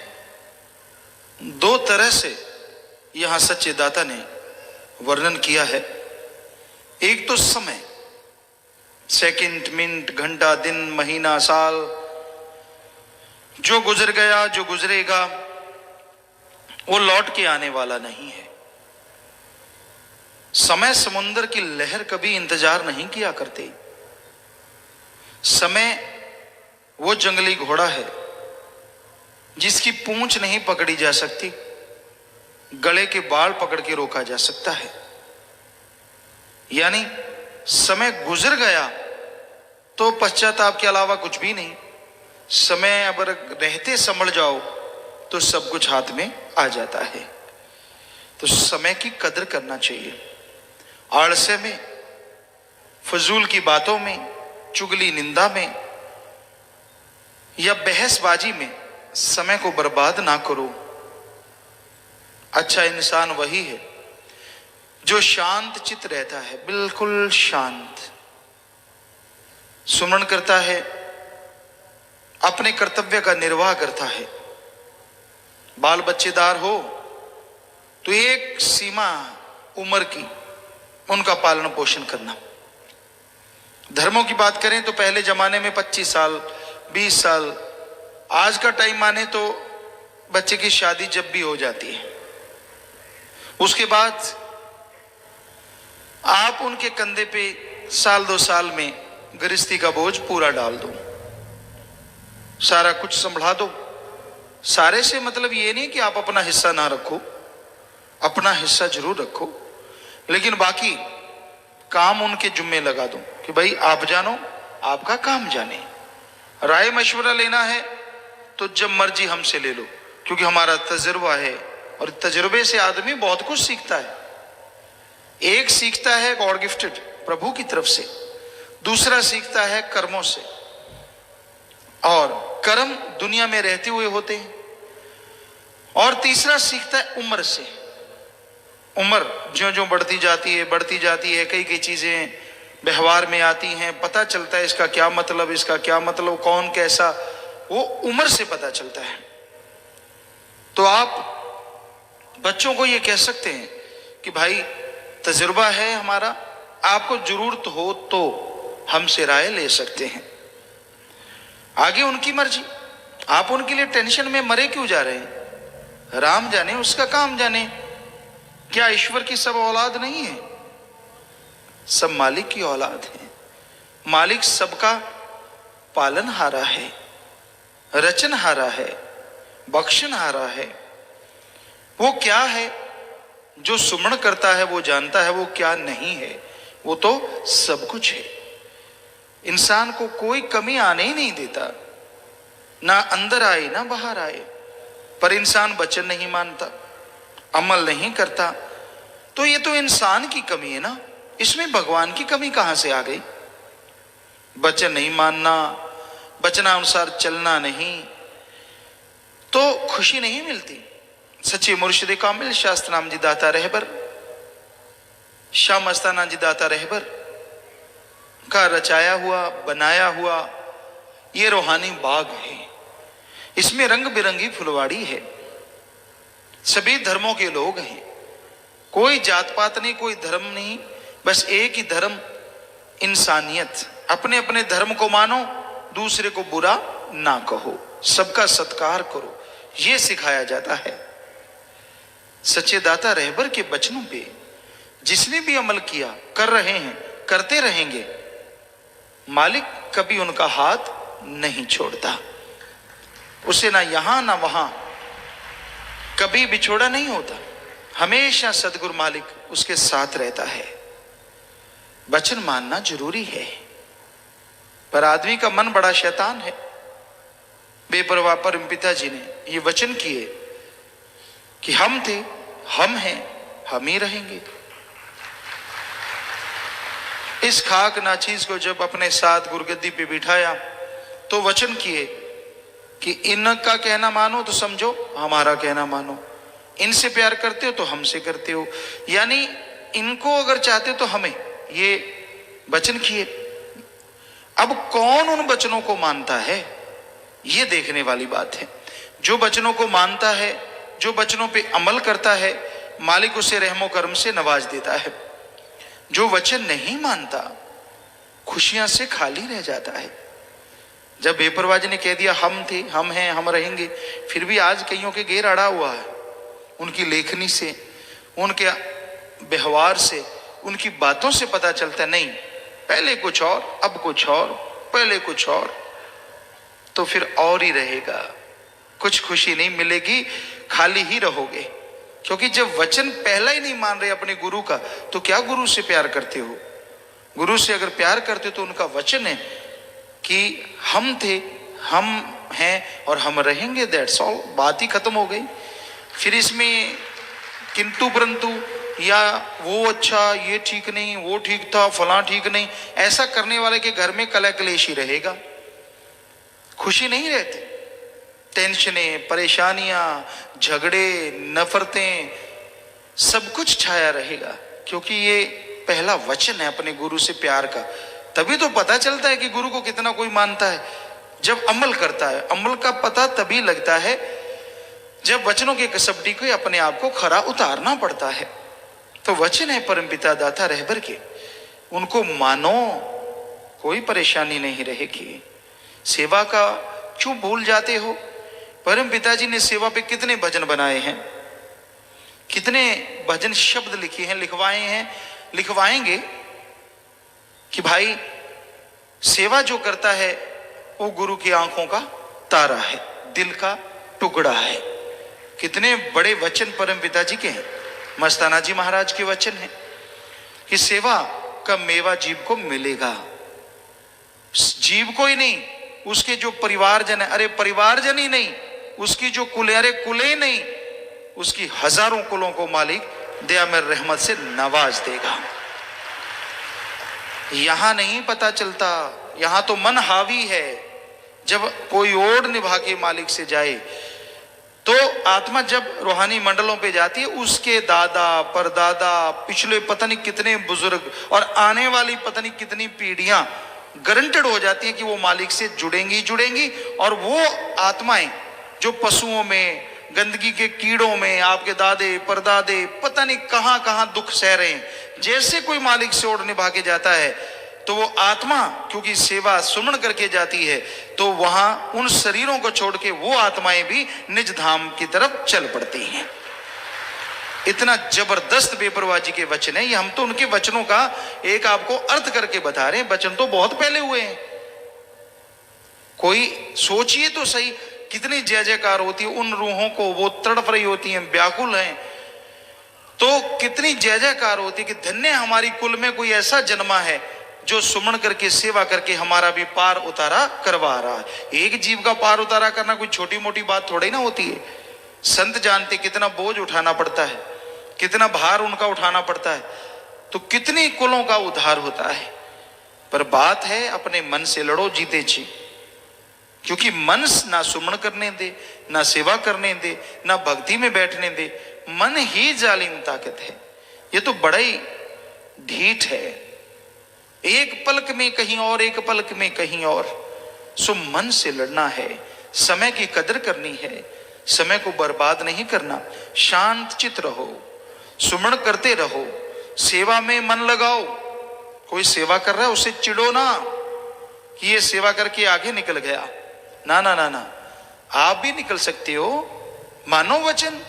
2 तरह से यहां सच्चे दाता ने वर्णन किया है। एक तो समय, सेकंड, मिनट, घंटा, दिन, महीना, साल, जो गुजर गया, जो गुजरेगा, वो लौट के आने वाला नहीं है। समय समुद्र की लहर कभी इंतजार नहीं किया करती। समय वो जंगली घोड़ा है जिसकी पूंछ नहीं पकड़ी जा सकती, गले के बाल पकड़ के रोका जा सकता है। यानी समय गुजर गया तो पश्चाताप के अलावा कुछ भी नहीं। समय अगर रहते संभल जाओ तो सब कुछ हाथ में आ जाता है। तो समय की कदर करना चाहिए। आलस्य में, फजूल की बातों में, चुगली निंदा में या बहसबाजी में समय को बर्बाद ना करो। अच्छा इंसान वही है जो शांत चित्त रहता है, बिल्कुल शांत, सुमरण करता है, अपने कर्तव्य का निर्वाह करता है। बाल बच्चेदार हो तो एक सीमा उम्र की उनका पालन पोषण करना। धर्मों की बात करें तो पहले जमाने में 25 साल 20 साल, आज का टाइम माने तो बच्चे की शादी जब भी हो जाती है, उसके बाद आप उनके कंधे पे साल 2 साल में गृहस्थी का बोझ पूरा डाल दो, सारा कुछ संभला दो। सारे से मतलब ये नहीं कि आप अपना हिस्सा ना रखो, अपना हिस्सा जरूर रखो, लेकिन बाकी काम उनके जुम्मे लगा दो कि भाई आप जानो, आपका काम जाने। राय मशवरा लेना है तो जब मर्जी हमसे ले लो, क्योंकि हमारा तजुर्बा है और तजुर्बे से आदमी बहुत कुछ सीखता है। एक सीखता है गॉड गिफ्टेड प्रभु की तरफ से, दूसरा सीखता है कर्मों से, और कर्म दुनिया में रहते हुए होते हैं, और तीसरा सीखता है उम्र से। उम्र ज्यों ज्यों बढ़ती जाती है, कई कई चीजें व्यवहार में आती हैं, पता चलता है इसका क्या मतलब, इसका क्या मतलब, कौन कैसा, वो उम्र से पता चलता है। तो आप बच्चों को ये कह सकते हैं कि भाई तजुर्बा है हमारा, आपको जरूरत हो तो हमसे राय ले सकते हैं, आगे उनकी मर्जी। आप उनके लिए टेंशन में मरे क्यों जा रहे हैं? राम जाने, उसका काम जाने। क्या ईश्वर की सब औलाद नहीं है? सब मालिक की औलाद है। मालिक सबका पालनहारा है, रचनहारा है, बख्शनहारा है। वो क्या है जो सुमरण करता है वो जानता है, वो क्या नहीं है वो तो सब कुछ है। इंसान को कोई कमी आने ही नहीं देता, ना अंदर आए ना बाहर आए। पर इंसान वचन नहीं मानता, अमल नहीं करता, तो ये तो इंसान की कमी है ना, इसमें भगवान की कमी कहां से आ गई? वचन नहीं मानना, वचनानुसार चलना नहीं, तो खुशी नहीं मिलती। सच्चे मुर्शिद कामिल शास्त्रनाम जी दाता रहबर, शाह मस्ताना जी दाता रहबर का रचाया हुआ बनाया हुआ ये रूहानी बाग है। इसमें रंग बिरंगी फुलवाड़ी है, सभी धर्मों के लोग हैं, कोई जात पात नहीं, कोई धर्म नहीं, बस एक ही धर्म, इंसानियत। अपने अपने धर्म को मानो, दूसरे को बुरा ना कहो, सबका सत्कार करो, ये सिखाया जाता है। सच्चे दाता रहबर के वचनों पे जिसने भी अमल किया, कर रहे हैं, करते रहेंगे, मालिक कभी उनका हाथ नहीं छोड़ता। उसे ना यहां ना वहां कभी बिछोड़ा नहीं होता, हमेशा सदगुरु मालिक उसके साथ रहता है। वचन मानना जरूरी है, पर आदमी का मन बड़ा शैतान है। बेपरवाह परम पिता जी ने ये वचन किए कि हम थे, हम हैं, हम ही रहेंगे। इस खाक नाचीज को जब अपने साथ गुरगद्दी पे बिठाया तो वचन किए कि इनका कहना मानो तो समझो, हमारा कहना मानो। इनसे प्यार करते हो तो हमसे करते हो, यानी इनको अगर चाहते हो तो हमें, ये वचन किए। अब कौन उन वचनों को मानता है, ये देखने वाली बात है। जो वचनों को मानता है, जो वचनों पे अमल करता है, मालिक उसे रहमो करम से नवाज देता है। जो वचन नहीं मानता, खुशियां से खाली रह जाता है। जब बेपरवाह जी ने कह दिया हम थे, हम हैं, हम रहेंगे, फिर भी आज कईयों के घेर अड़ा हुआ है। उनकी लेखनी से, उनके व्यवहार से, उनकी बातों से पता चलता नहीं, पहले कुछ और, अब कुछ और, पहले कुछ और, तो फिर और ही रहेगा। कुछ खुशी नहीं मिलेगी, खाली ही रहोगे। क्योंकि जब वचन पहला ही नहीं मान रहे अपने गुरु का, तो क्या गुरु से प्यार करते हो? गुरु से अगर प्यार करते हो तो उनका वचन है कि हम थे, हम हैं और हम रहेंगे, दैट्स ऑल। बात ही खत्म हो गई। फिर इसमें किंतु परंतु या वो अच्छा, ये ठीक नहीं, वो ठीक था, फलां ठीक नहीं, ऐसा करने वाले के घर में कलह कलेश ही रहेगा। खुशी नहीं रहती, टेंशनें, परेशानियां, झगड़े, नफरतें, सब कुछ छाया रहेगा। क्योंकि ये पहला वचन है अपने गुरु से प्यार का। तभी तो पता चलता है कि गुरु को कितना कोई मानता है, जब अमल करता है। अमल का पता तभी लगता है जब वचनों की कसौटी को अपने आप को खरा उतारना पड़ता है। तो वचन है परमपिता दाता रहबर के, उनको मानो, कोई परेशानी नहीं रहेगी। सेवा का क्यों भूल जाते हो? परम पिताजी ने सेवा पे कितने भजन बनाए हैं, कितने भजन शब्द लिखे हैं, लिखवाए हैं, लिखवाएंगे कि भाई सेवा जो करता है वो गुरु की आंखों का तारा है, दिल का टुकड़ा है। कितने बड़े वचन परम पिताजी के हैं। मस्ताना जी महाराज के वचन है कि सेवा का मेवा जीव को मिलेगा। जीव को ही नहीं, उसके जो परिवारजन है, अरे परिवारजन ही नहीं, उसकी जो कुले, अरे कुले नहीं, उसकी हजारों कुलों को मालिक दया में रहमत से नवाज देगा। यहां नहीं पता चलता, यहां तो मन हावी है। जब कोई ओढ़ निभा के मालिक से जाए तो आत्मा जब रूहानी मंडलों पे जाती है, उसके दादा परदादा, पिछले पता नहीं कितने बुजुर्ग और आने वाली पता नहीं कितनी पीढ़ियां गारंटेड हो जाती हैं कि वो मालिक से जुड़ेंगी जुड़ेंगी। और वो आत्माएं जो पशुओं में, गंदगी के कीड़ों में, आपके दादे परदादे पता नहीं कहां कहां दुख सह रहे हैं, जैसे कोई मालिक से ओढ़ निभा के जाता है तो वो आत्मा क्योंकि सेवा सुमन करके जाती है, तो वहां उन शरीरों को छोड़ के वो आत्माएं भी निज धाम की तरफ चल पड़ती हैं। इतना जबरदस्त बेपरवाजी के वचन है ये। हम तो उनके वचनों का एक आपको अर्थ करके बता रहे हैं, वचन तो बहुत पहले हुए हैं। कोई सोचिए तो सही, कितनी जय जयकार होती है उन रूहों को, वो तड़प रही होती हैं, व्याकुल हैं, तो कितनी जय जयकार होती है कि धन्य हमारी कुल में कोई ऐसा जन्मा है जो सुमन करके सेवा करके हमारा भी पार उतारा करवा रहा है। एक जीव का पार उतारा करना कोई छोटी मोटी बात थोड़ी ना होती है। संत जानते कितना बोझ उठाना पड़ता है, कितना भार उनका उठाना पड़ता है, तो कितनी कुलों का उद्धार होता है। पर बात है अपने मन से लड़ो जीते जी, क्योंकि मन ना सुमन करने दे, ना सेवा करने दे, ना भक्ति में बैठने दे। मन ही जालिम ताकत है। ये तो बड़ा ही ढीठ है, एक पलक में कहीं और, एक पलक में कहीं और। सो मन से लड़ना है, समय की कदर करनी है, समय को बर्बाद नहीं करना। शांत चित रहो, सुमन करते रहो, सेवा में मन लगाओ। कोई सेवा कर रहा है उसे चिढ़ो ना कि ये सेवा करके आगे निकल गया। ना ना ना ना, आप भी निकल सकते हो, मानो वचन।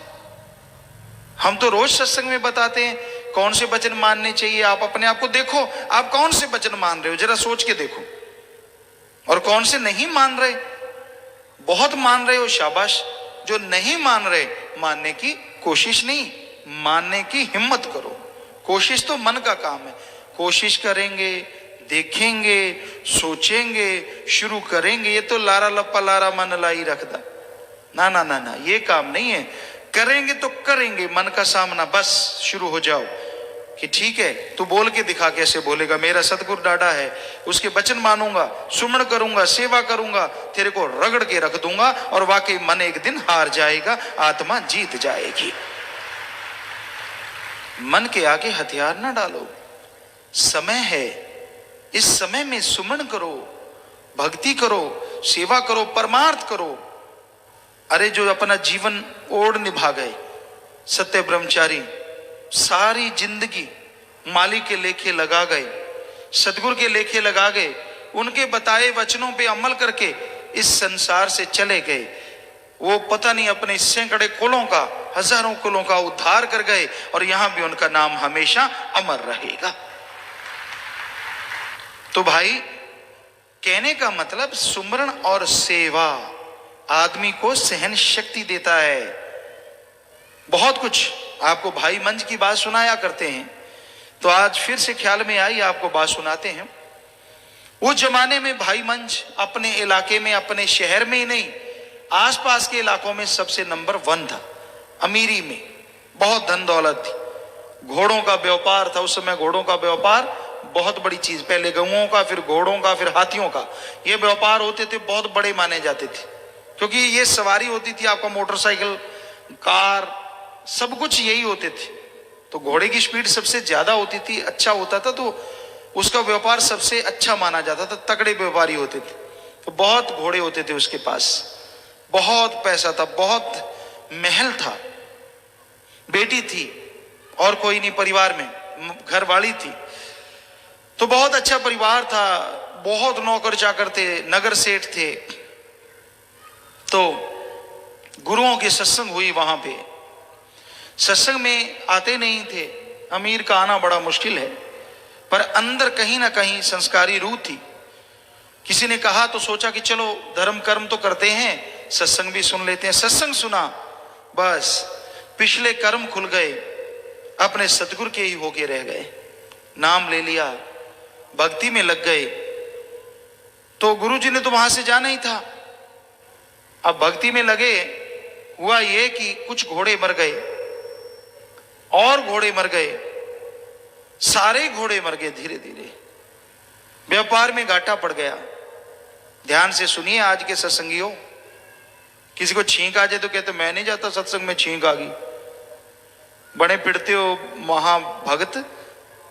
हम तो रोज सत्संग में बताते हैं कौन से वचन मानने चाहिए। आप अपने आप को देखो, आप कौन से वचन मान रहे हो, जरा सोच के देखो, और कौन से नहीं मान रहे। बहुत मान रहे हो, शाबाश। जो नहीं मान रहे, मानने की कोशिश नहीं, मानने की हिम्मत करो। कोशिश तो मन का काम है। कोशिश करेंगे, देखेंगे, सोचेंगे, शुरू करेंगे, ये तो लारा लप्पा लारा मन लाई रखदा। ना ना ना ना, ये काम नहीं है। करेंगे तो करेंगे, मन का सामना, बस शुरू हो जाओ कि ठीक है तू बोल के दिखा। कैसे बोलेगा? मेरा सतगुरु डाडा है, उसके वचन मानूंगा, सुमन करूंगा, सेवा करूंगा, तेरे को रगड़ के रख दूंगा। और वाकई मन एक दिन हार जाएगा, आत्मा जीत जाएगी। मन के आगे हथियार ना डालो, समय है, इस समय में सुमन करो, भक्ति करो, सेवा करो, परमार्थ करो। अरे जो अपना जीवन ओढ़ निभा गए, सत्य ब्रह्मचारी, सारी जिंदगी मालिक के लेखे लगा गए, सदगुरु के लेखे लगा गए, उनके बताए वचनों पे अमल करके इस संसार से चले गए। वो पता नहीं अपने सैकड़े कुलों का, हजारों कुलों का उद्धार कर गए, और यहां भी उनका नाम हमेशा अमर रहेगा। तो भाई कहने का मतलब, सुमरण और सेवा आदमी को सहन शक्ति देता है। बहुत कुछ आपको भाई मंज की बात सुनाया करते हैं, तो आज फिर से ख्याल में आई, आपको बात सुनाते हैं। उस जमाने में भाई मंज अपने इलाके में, अपने शहर में ही नहीं, आसपास के इलाकों में सबसे नंबर 1 था। अमीरी में बहुत धन दौलत थी, घोड़ों का व्यापार था। उस समय घोड़ों का व्यापार बहुत बड़ी चीज। पहले गऊओं का, फिर घोड़ों का, फिर हाथियों का ये व्यापार होते थे, बहुत बड़े माने जाते थे, क्योंकि ये सवारी होती थी आपका, मोटरसाइकिल, कार, सब कुछ यही होते थे। तो घोड़े की स्पीड सबसे ज्यादा होती थी, अच्छा होता था, तो उसका व्यापार सबसे अच्छा माना जाता था, तगड़े व्यापारी होते थे। तो बहुत घोड़े होते थे उसके पास, बहुत पैसा था, बहुत महल था, बेटी थी और कोई नहीं परिवार में, घर वाली थी, तो बहुत अच्छा परिवार था, बहुत नौकर चाकर थे, नगर सेठ थे। तो गुरुओं की सत्संग हुई वहां पे। सत्संग में आते नहीं थे, अमीर का आना बड़ा मुश्किल है, पर अंदर कहीं ना कहीं संस्कारी रूह थी। किसी ने कहा तो सोचा कि चलो धर्म कर्म तो करते हैं, सत्संग भी सुन लेते हैं। सत्संग सुना, बस पिछले कर्म खुल गए, अपने सतगुरु के ही होके रह गए। नाम ले लिया, भक्ति में लग गए। तो गुरु जी ने तो वहां से जाना ही था। अब भक्ति में लगे, हुआ ये कि कुछ घोड़े मर गए और घोड़े मर गए, सारे घोड़े मर गए। धीरे धीरे व्यापार में घाटा पड़ गया। ध्यान से सुनिए आज के सत्संगियों, किसी को छींक आ जाए तो कहते मैं नहीं जाता सत्संग में, छींक आ गई। बड़े पिटते हो महाभक्त,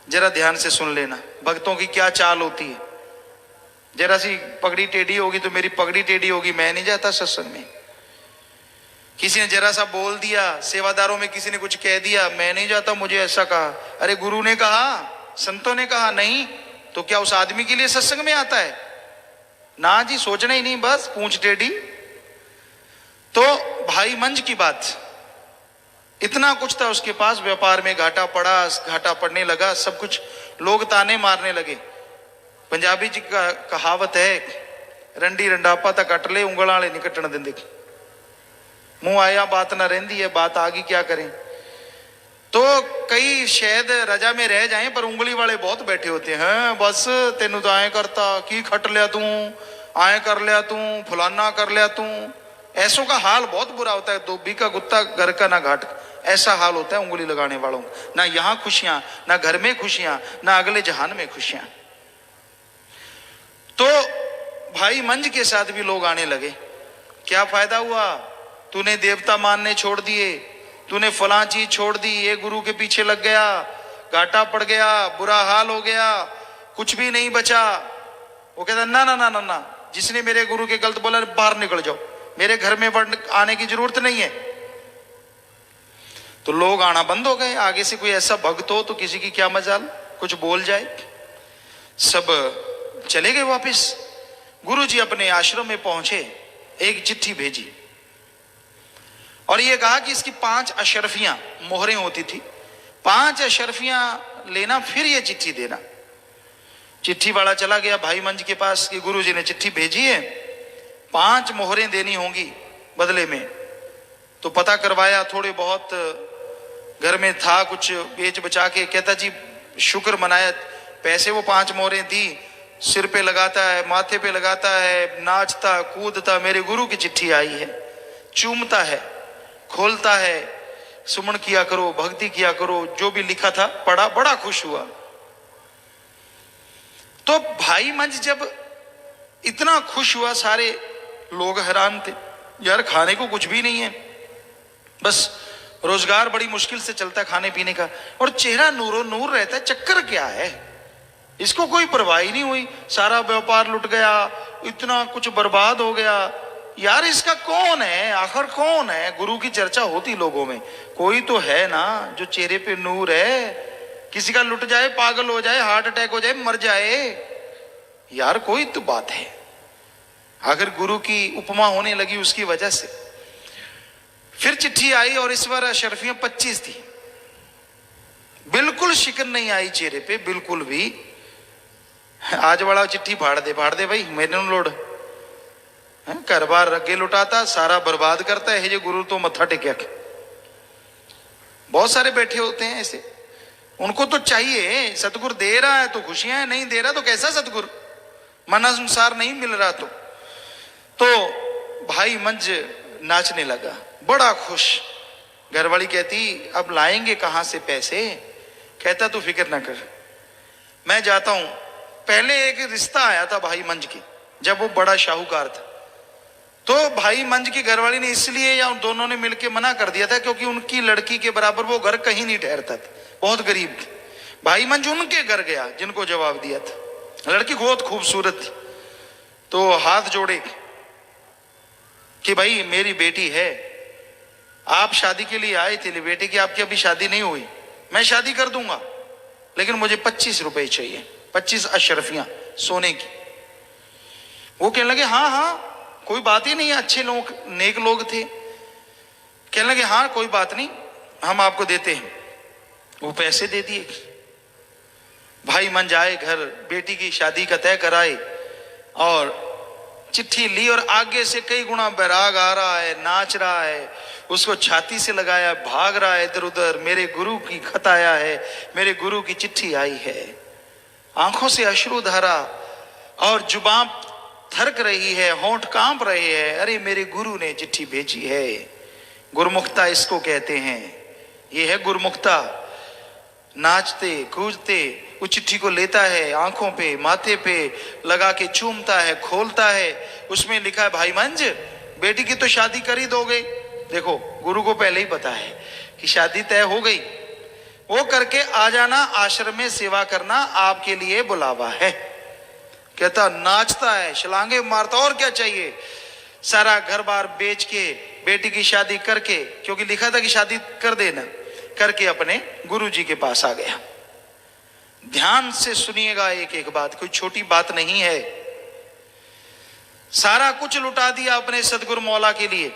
जरा ध्यान से सुन लेना भक्तों की क्या चाल होती है। जरा सी पगड़ी टेढ़ी होगी तो मेरी पगड़ी टेढ़ी होगी, मैं नहीं जाता सत्संग में। किसी ने जरा सा बोल दिया, सेवादारों में किसी ने कुछ कह दिया, मैं नहीं जाता, मुझे ऐसा कहा। अरे गुरु ने कहा, संतों ने कहा, नहीं तो क्या उस आदमी के लिए सत्संग में आता है? ना जी, सोचना ही नहीं, बस पूंछ टेढ़ी। तो भाई मंज की बात, इतना कुछ था उसके पास, व्यापार में घाटा पड़ा, घाटा पड़ने लगा, सब कुछ, लोग ताने मारने लगे। पंजाबी जी का कहावत है, रंडी रंडापा तक कट ले, उंगल वाले नहीं कटन देंगे। मुंह आया बात ना रहती है, बात आगी क्या करें। तो कई शायद रजा में रह जाएं, पर उंगली वाले बहुत बैठे होते हैं। बस तेनू तो आए करता, की खट लिया तू, आए कर लिया तू, फलाना कर लिया तू। ऐसों का हाल बहुत बुरा होता है, धोबी का कुत्ता घर का ना घाट, ऐसा हाल होता है उंगली लगाने वालों का। ना यहाँ खुशियां, ना घर में खुशियां, ना अगले जहान में खुशियां। तो भाई मंज के साथ भी लोग आने लगे। क्या फायदा हुआ, तूने देवता मानने छोड़ दिए, तूने फलां चीज छोड़ दी, ये गुरु के पीछे लग गया, घाटा पड़ गया, बुरा हाल हो गया, कुछ भी नहीं बचा। वो कहता ना ना ना ना ना, जिसने मेरे गुरु के गलत बोला बाहर निकल जाओ, मेरे घर में आने की जरूरत नहीं है। तो लोग आना बंद हो गए। आगे से कोई ऐसा भक्त हो तो किसी की क्या मजाल, कुछ बोल जाए। सब चले गए वापिस। गुरु जी अपने आश्रम में पहुंचे, एक चिट्ठी भेजी और ये कहा कि इसकी 5 अशरफियां, मोहरें होती थी, 5 अशरफियां लेना, फिर ये चिट्ठी देना। चिट्ठी वाला चला गया भाई मंज के पास कि गुरु जी ने चिट्ठी भेजी है, 5 मोहरें देनी होंगी बदले में। तो पता करवाया, थोड़े बहुत घर में था कुछ बेच बचा के। कहता जी शुक्र मनाया, पैसे वो 5 मोहरें दी, सिर पे लगाता है, माथे पे लगाता है, नाचता कूदता, मेरे गुरु की चिट्ठी आई है। चूमता है, खोलता है, सुमन किया करो, भक्ति किया करो, जो भी लिखा था पढ़ा, बड़ा खुश हुआ। तो भाई मंज जब इतना खुश हुआ, सारे लोग हैरान थे, यार खाने को कुछ भी नहीं है, बस रोजगार बड़ी मुश्किल से चलता है खाने पीने का, और चेहरा नूरो नूर रहता है, चक्कर क्या है? इसको कोई परवाह ही नहीं हुई, सारा व्यापार लुट गया, इतना कुछ बर्बाद हो गया। यार इसका कौन है, आखिर कौन है? गुरु की चर्चा होती लोगों में, कोई तो है ना जो चेहरे पे नूर है। किसी का लुट जाए, पागल हो जाए, हार्ट अटैक हो जाए, मर जाए, यार कोई तो बात है। आखिर गुरु की उपमा होने लगी उसकी वजह से। फिर चिट्ठी आई और इस बार अशरफियां 25 थी। बिल्कुल शिकन नहीं आई चेहरे पे, बिल्कुल भी। आज वाला चिट्ठी फाड़ दे भाई, मैंने लोड घर बार अगे लुटाता, सारा बर्बाद करता है। ये गुरु तो मत्था टेकिया। बहुत सारे बैठे होते हैं ऐसे, उनको तो चाहिए सतगुरु दे रहा है तो खुशियां है, नहीं दे रहा तो कैसा सतगुरु, मन अनुसार नहीं मिल रहा तो भाई मंज नाचने लगा, बड़ा खुश। घरवाली कहती अब लाएंगे कहां से पैसे? कहता तू फिक्र ना कर, मैं जाता हूं। पहले एक रिश्ता आया था भाई मंज के, जब वो बड़ा शाहूकार था, तो भाई मंज की घरवाली ने इसलिए या उन दोनों ने मिलकर मना कर दिया था क्योंकि उनकी लड़की के बराबर वो घर कहीं नहीं ठहरता था, बहुत गरीब थी। भाई मंज उनके घर गया जिनको जवाब दिया था। लड़की बहुत खूबसूरत थी, तो हाथ जोड़े कि भाई मेरी बेटी है, आप शादी के लिए आए थे, बेटे की आपकी अभी शादी नहीं हुई, मैं शादी कर दूंगा, लेकिन मुझे 25 रुपए चाहिए, 25 अशरफियां सोने की। वो कहने लगे हाँ हाँ कोई बात ही नहीं है, अच्छे लोग नेक लोग थे। कहने लगे हाँ कोई बात नहीं, हम आपको देते हैं। वो पैसे दे दिए। भाई मंज आए घर, बेटी की शादी का तय कराए और चिट्ठी ली, और आगे से कई गुना बैराग आ रहा है, नाच रहा है, उसको छाती से लगाया, भाग रहा है इधर उधर। मेरे गुरु की खत आया है, मेरे गुरु की चिट्ठी आई है। आंखों से अश्रु धारा और जुबान थरक रही है, होंठ कांप रहे हैं, अरे मेरे गुरु ने चिट्ठी भेजी है। गुरमुखता इसको कहते हैं, ये है गुरमुखता। नाचते कूदते उस चिट्ठी को लेता है, आंखों पे माथे पे लगा के चूमता है, खोलता है। उसमें लिखा है भाई मंज बेटी की तो शादी कर ही दोगे। देखो गुरु को पहले ही पता है कि शादी तय हो गई, वो करके आ जाना, आश्रम में सेवा करना आपके लिए बुलावा है। कहता नाचता है, छलांगे मारता, और क्या चाहिए। सारा घर बार बेच के बेटी की शादी करके, क्योंकि लिखा था कि शादी कर देना, करके अपने गुरुजी के पास आ गया। ध्यान से सुनिएगा एक एक बात, कोई छोटी बात नहीं है। सारा कुछ लुटा दिया अपने सदगुरु मौला के लिए,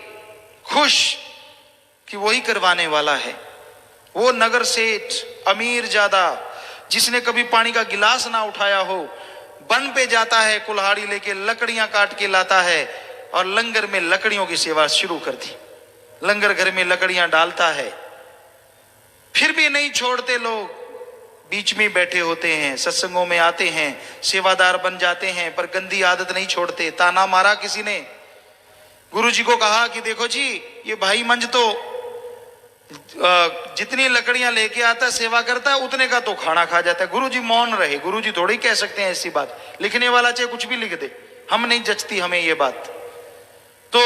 खुश कि वही करवाने वाला है। वो नगर सेठ अमीर ज्यादा, जिसने कभी पानी का गिलास ना उठाया हो, वन पे जाता है, कुल्हाड़ी लेके लकड़ियां काट के लाता है और लंगर में लकड़ियों की सेवा शुरू कर दी। लंगर घर में लकड़ियां डालता है, फिर भी नहीं छोड़ते लोग। बीच में बैठे होते हैं, सत्संगों में आते हैं, सेवादार बन जाते हैं, पर गंदी आदत नहीं छोड़ते। ताना मारा किसी ने, गुरुजी को कहा कि देखो जी ये भाई मंज तो जितनी लकड़ियां लेके आता सेवा करता है उतने का तो खाना खा जाता है। गुरुजी मौन रहे। गुरुजी थोड़ी कह सकते हैं ऐसी बात, लिखने वाला चाहे कुछ भी लिख दे, हम नहीं जचती हमें ये बात। तो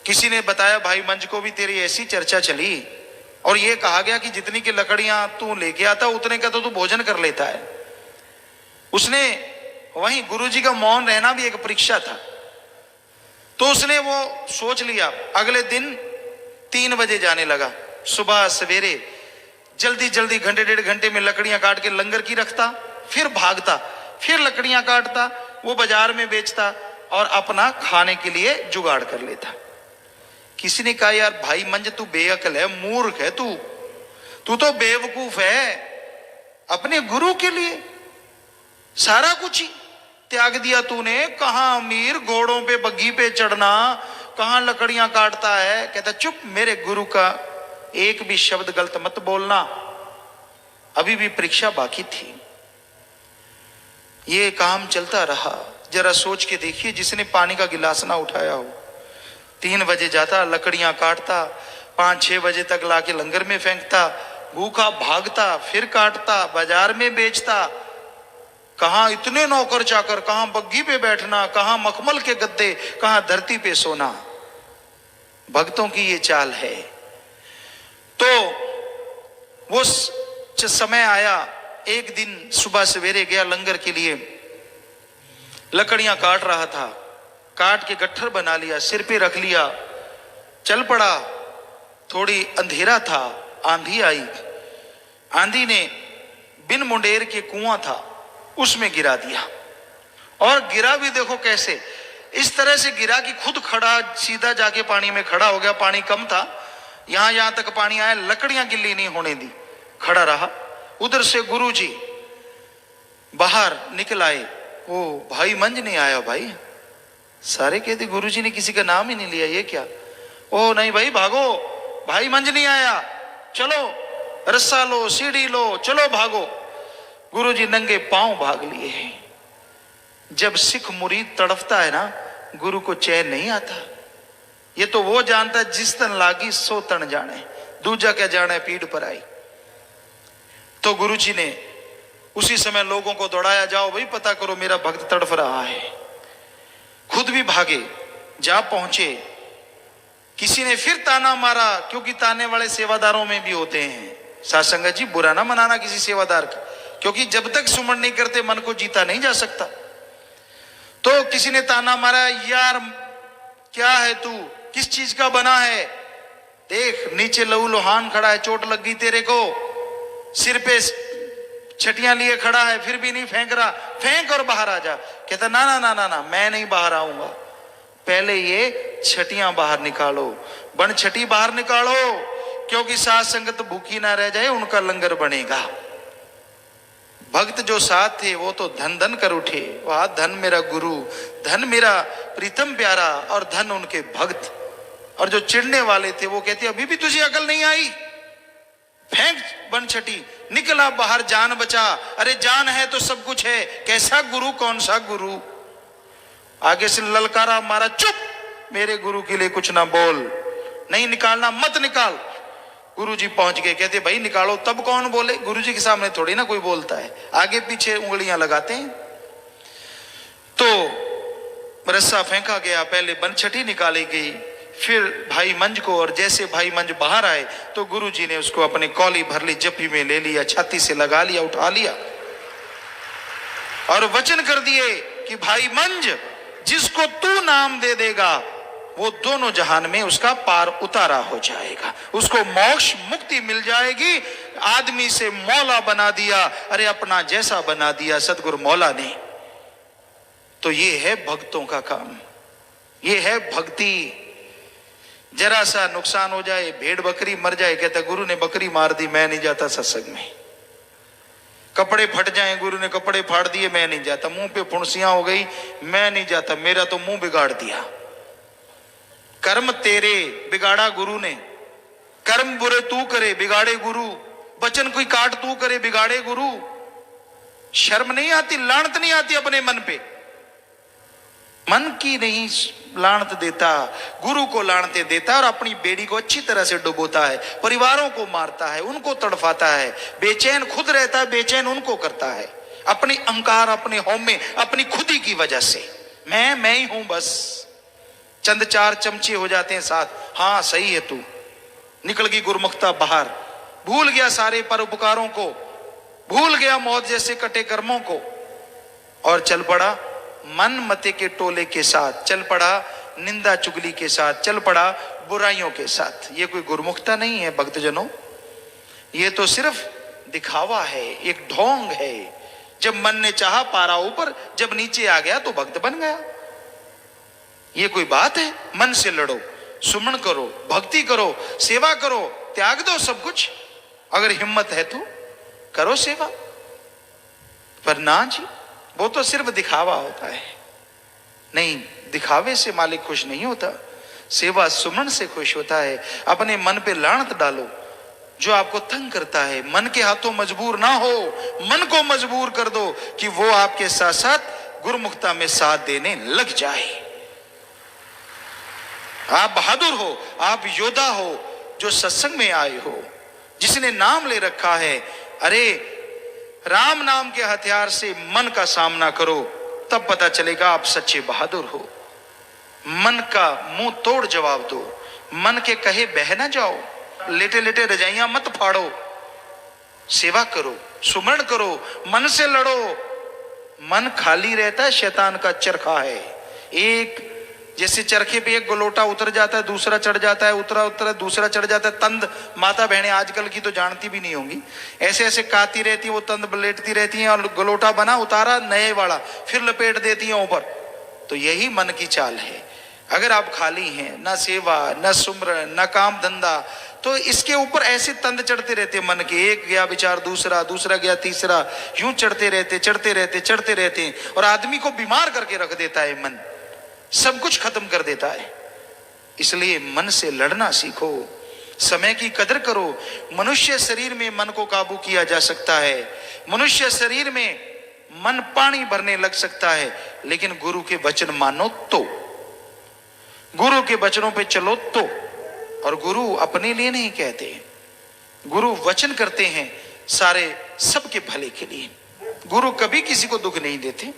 किसी ने बताया भाई मंज को भी तेरी ऐसी चर्चा चली और ये कहा गया कि जितनी की लकड़ियां तू लेके आता उतने का तो तू भोजन कर लेता है। उसने वहीं गुरुजी का मौन रहना भी एक परीक्षा था, तो उसने वो सोच लिया। अगले दिन 3 बजे जाने लगा, सुबह सवेरे जल्दी जल्दी घंटे डेढ़ घंटे में लकड़ियां काट के लंगर की रखता, फिर भागता, फिर लकड़ियां काटता, वो बाजार में बेचता और अपना खाने के लिए जुगाड़ कर लेता। किसी ने कहा यार भाई मंज तू बेअकल है, मूर्ख है, तू तो बेवकूफ है। अपने गुरु के लिए सारा कुछ ही त्याग दिया तूने। कहां अमीर घोड़ों पे बग्घी पे चढ़ना, कहां लकड़ियां काटता है। कहता चुप, मेरे गुरु का एक भी शब्द गलत मत बोलना। अभी भी परीक्षा बाकी थी। ये काम चलता रहा। जरा सोच के देखिए, जिसने पानी का गिलास ना उठाया हो, 3 बजे जाता, लकड़ियां काटता, 5-6 बजे तक लाके लंगर में फेंकता, भूखा भागता, फिर काटता, बाजार में बेचता। कहां इतने नौकर चाकर, कहां बग्घी पे बैठना, कहां मखमल के गद्दे, कहां धरती पे सोना। भक्तों की ये चाल है। तो वो समय आया, एक दिन सुबह सवेरे गया लंगर के लिए, लकड़ियां काट रहा था, काट के गट्ठर बना लिया, सिर पे रख लिया, चल पड़ा। थोड़ी अंधेरा था, आंधी आई। आंधी ने बिन मुंडेर के कुआं था उसमें गिरा दिया, और गिरा भी देखो कैसे, इस तरह से गिरा कि खुद खड़ा सीधा जाके पानी में खड़ा हो गया। पानी कम था, यहां तक पानी आया, लकड़ियां गिल्ली नहीं होने दी, खड़ा रहा। उधर से गुरुजी बाहर निकल आए। ओ भाई मंज नहीं आया भाई। सारे कहते गुरुजी ने किसी का नाम ही नहीं लिया, ये क्या। ओ नहीं भाई भागो, भाई मंज नहीं आया, चलो रस्सा लो, सीढ़ी लो, चलो भागो। गुरुजी नंगे पांव भाग लिए हैं। जब सिख मुरीद तड़फता है ना, गुरु को चैन नहीं आता। ये तो वो जानता है जिस तन लागी सो तन जाने, दूजा क्या जाने पीठ पर आई। तो गुरुजी ने उसी समय लोगों को दौड़ाया, जाओ भाई पता करो मेरा भक्त तड़फ रहा है। खुद भी भागे, जा पहुंचे। किसी ने फिर ताना मारा, क्योंकि ताने वाले सेवादारों में भी होते हैं। साध संगत जी, बुरा ना मनाना किसी सेवादार का, क्योंकि जब तक सुमन नहीं करते मन को जीता नहीं जा सकता। तो किसी ने ताना मारा, यार क्या है तू, किस चीज का बना है, देख नीचे लहू लोहान खड़ा है, चोट लग गई तेरे को, सिर पे छटियां लिए खड़ा है, फिर भी नहीं फेंक रहा, फेंक और बाहर आ जा। कहता ना ना ना ना ना, मैं नहीं बाहर आऊंगा, पहले ये छटियां बाहर निकालो, बन छटी बाहर निकालो, क्योंकि साथ संगत भूखी ना रह जाए, उनका लंगर बनेगा। भक्त जो साथ थे वो तो धन धन कर उठे, वाह धन मेरा गुरु, धन मेरा प्रीतम प्यारा, और धन उनके भक्त। और जो चिढ़ने वाले थे वो कहते अभी भी तुझे अकल नहीं आई, फेंक बन छटी, निकला बाहर, जान बचा। अरे जान है तो सब कुछ है, कैसा गुरु, कौन सा गुरु। आगे से ललकारा मारा, चुप, मेरे गुरु के लिए कुछ ना बोल, नहीं निकालना मत निकाल। गुरुजी पहुंच गए, कहते भाई निकालो, तब कौन बोले, गुरुजी के सामने थोड़ी ना कोई बोलता है, आगे पीछे उंगलियां लगाते हैं। तो रस्सा फेंका गया, पहले बनछटी निकाली गई, फिर भाई मंज को, और जैसे भाई मंज बाहर आए तो गुरुजी ने उसको अपने कौली भर ली, जप्पी में ले लिया, छाती से लगा लिया, उठा लिया और वचन कर दिए कि भाई मंज, जिसको तू नाम दे देगा वो दोनों जहान में उसका पार उतारा हो जाएगा, उसको मोक्ष मुक्ति मिल जाएगी। आदमी से मौला बना दिया, अरे अपना जैसा बना दिया सदगुरु मौला ने। तो ये है भक्तों का काम, ये है भक्ति। जरा सा नुकसान हो जाए, भेड़ बकरी मर जाए, कहता गुरु ने बकरी मार दी, मैं नहीं जाता सत्संग में। कपड़े फट जाएं, गुरु ने कपड़े फाड़ दिए, मैं नहीं जाता। मुंह पे फुंसियां हो गई, मैं नहीं जाता, मेरा तो मुंह बिगाड़ दिया। कर्म तेरे बिगाड़ा गुरु ने, कर्म बुरे तू करे बिगाड़े गुरु, वचन कोई काट तू करे बिगाड़े गुरु। शर्म नहीं आती, लानत नहीं आती अपने मन पे, मन की नहीं लानत देता, गुरु को लानते देता और अपनी बेड़ी को अच्छी तरह से डुबोता है, परिवारों को मारता है, उनको तड़फाता है, बेचैन खुद रहता है, बेचैन उनको करता है, अपनी अहंकार, अपने हौमे, अपनी खुदी की वजह से। मैं ही हूं बस, चंद चार चमचे हो जाते हैं साथ, हाँ सही है तू, निकल गई गुरमुखता बाहर, भूल गया सारे परोपकारों को, भूल गया मौत जैसे कटे कर्मों को, और चल पड़ा मन मते के टोले के साथ, चल पड़ा निंदा चुगली के साथ, चल पड़ा बुराइयों के साथ। ये कोई गुरमुखता नहीं है भक्तजनों, ये तो सिर्फ दिखावा है, एक ढोंग है। जब मन ने चाहा पारा ऊपर, जब नीचे आ गया तो भक्त बन गया। ये कोई बात है? मन से लड़ो, सुमन करो, भक्ति करो, सेवा करो, त्याग दो सब कुछ, अगर हिम्मत है तो करो सेवा। पर ना जी, वो तो सिर्फ दिखावा होता है। नहीं, दिखावे से मालिक खुश नहीं होता, सेवा सुमन से खुश होता है। अपने मन पे लानत डालो, जो आपको तंग करता है, मन के हाथों मजबूर ना हो, मन को मजबूर कर दो कि वो आपके साथ साथ गुरुमुखता में साथ देने लग जाए। आप बहादुर हो, आप योद्धा हो, जो सत्संग में आए हो, जिसने नाम ले रखा है। अरे राम नाम के हथियार से मन का सामना करो, तब पता चलेगा आप सच्चे बहादुर हो। मन का मुंह तोड़ जवाब दो, मन के कहे बह ना जाओ, लेटे लेटे रजाइयां मत फाड़ो, सेवा करो, सुमरण करो, मन से लड़ो। मन खाली रहता है, शैतान का चरखा है। एक जैसे चरखे पे एक गोलोटा उतर जाता है, दूसरा चढ़ जाता है, उतरा उतरा दूसरा चढ़ जाता है। तंद माता बहनें आजकल की तो जानती भी नहीं होंगी, ऐसे ऐसे काती रहती है, वो तंद लेटती रहती हैं, और गोलोटा बना, उतारा नए वाला, फिर लपेट देती हैं ऊपर। तो यही मन की चाल है। अगर आप खाली हैं, ना सेवा, ना सुमरन, ना काम धंधा, तो इसके ऊपर ऐसे तंद चढ़ते रहते मन के। एक गया विचार दूसरा, दूसरा गया तीसरा, यूं चढ़ते रहते चढ़ते रहते चढ़ते रहते, और आदमी को बीमार करके रख देता है मन, सब कुछ खत्म कर देता है। इसलिए मन से लड़ना सीखो, समय की कदर करो। मनुष्य शरीर में मन को काबू किया जा सकता है, मनुष्य शरीर में मन पानी भरने लग सकता है, लेकिन गुरु के वचन मानो तो, गुरु के वचनों पे चलो तो। और गुरु अपने लिए नहीं कहते, गुरु वचन करते हैं सारे सबके भले के लिए। गुरु कभी किसी को दुख नहीं देते,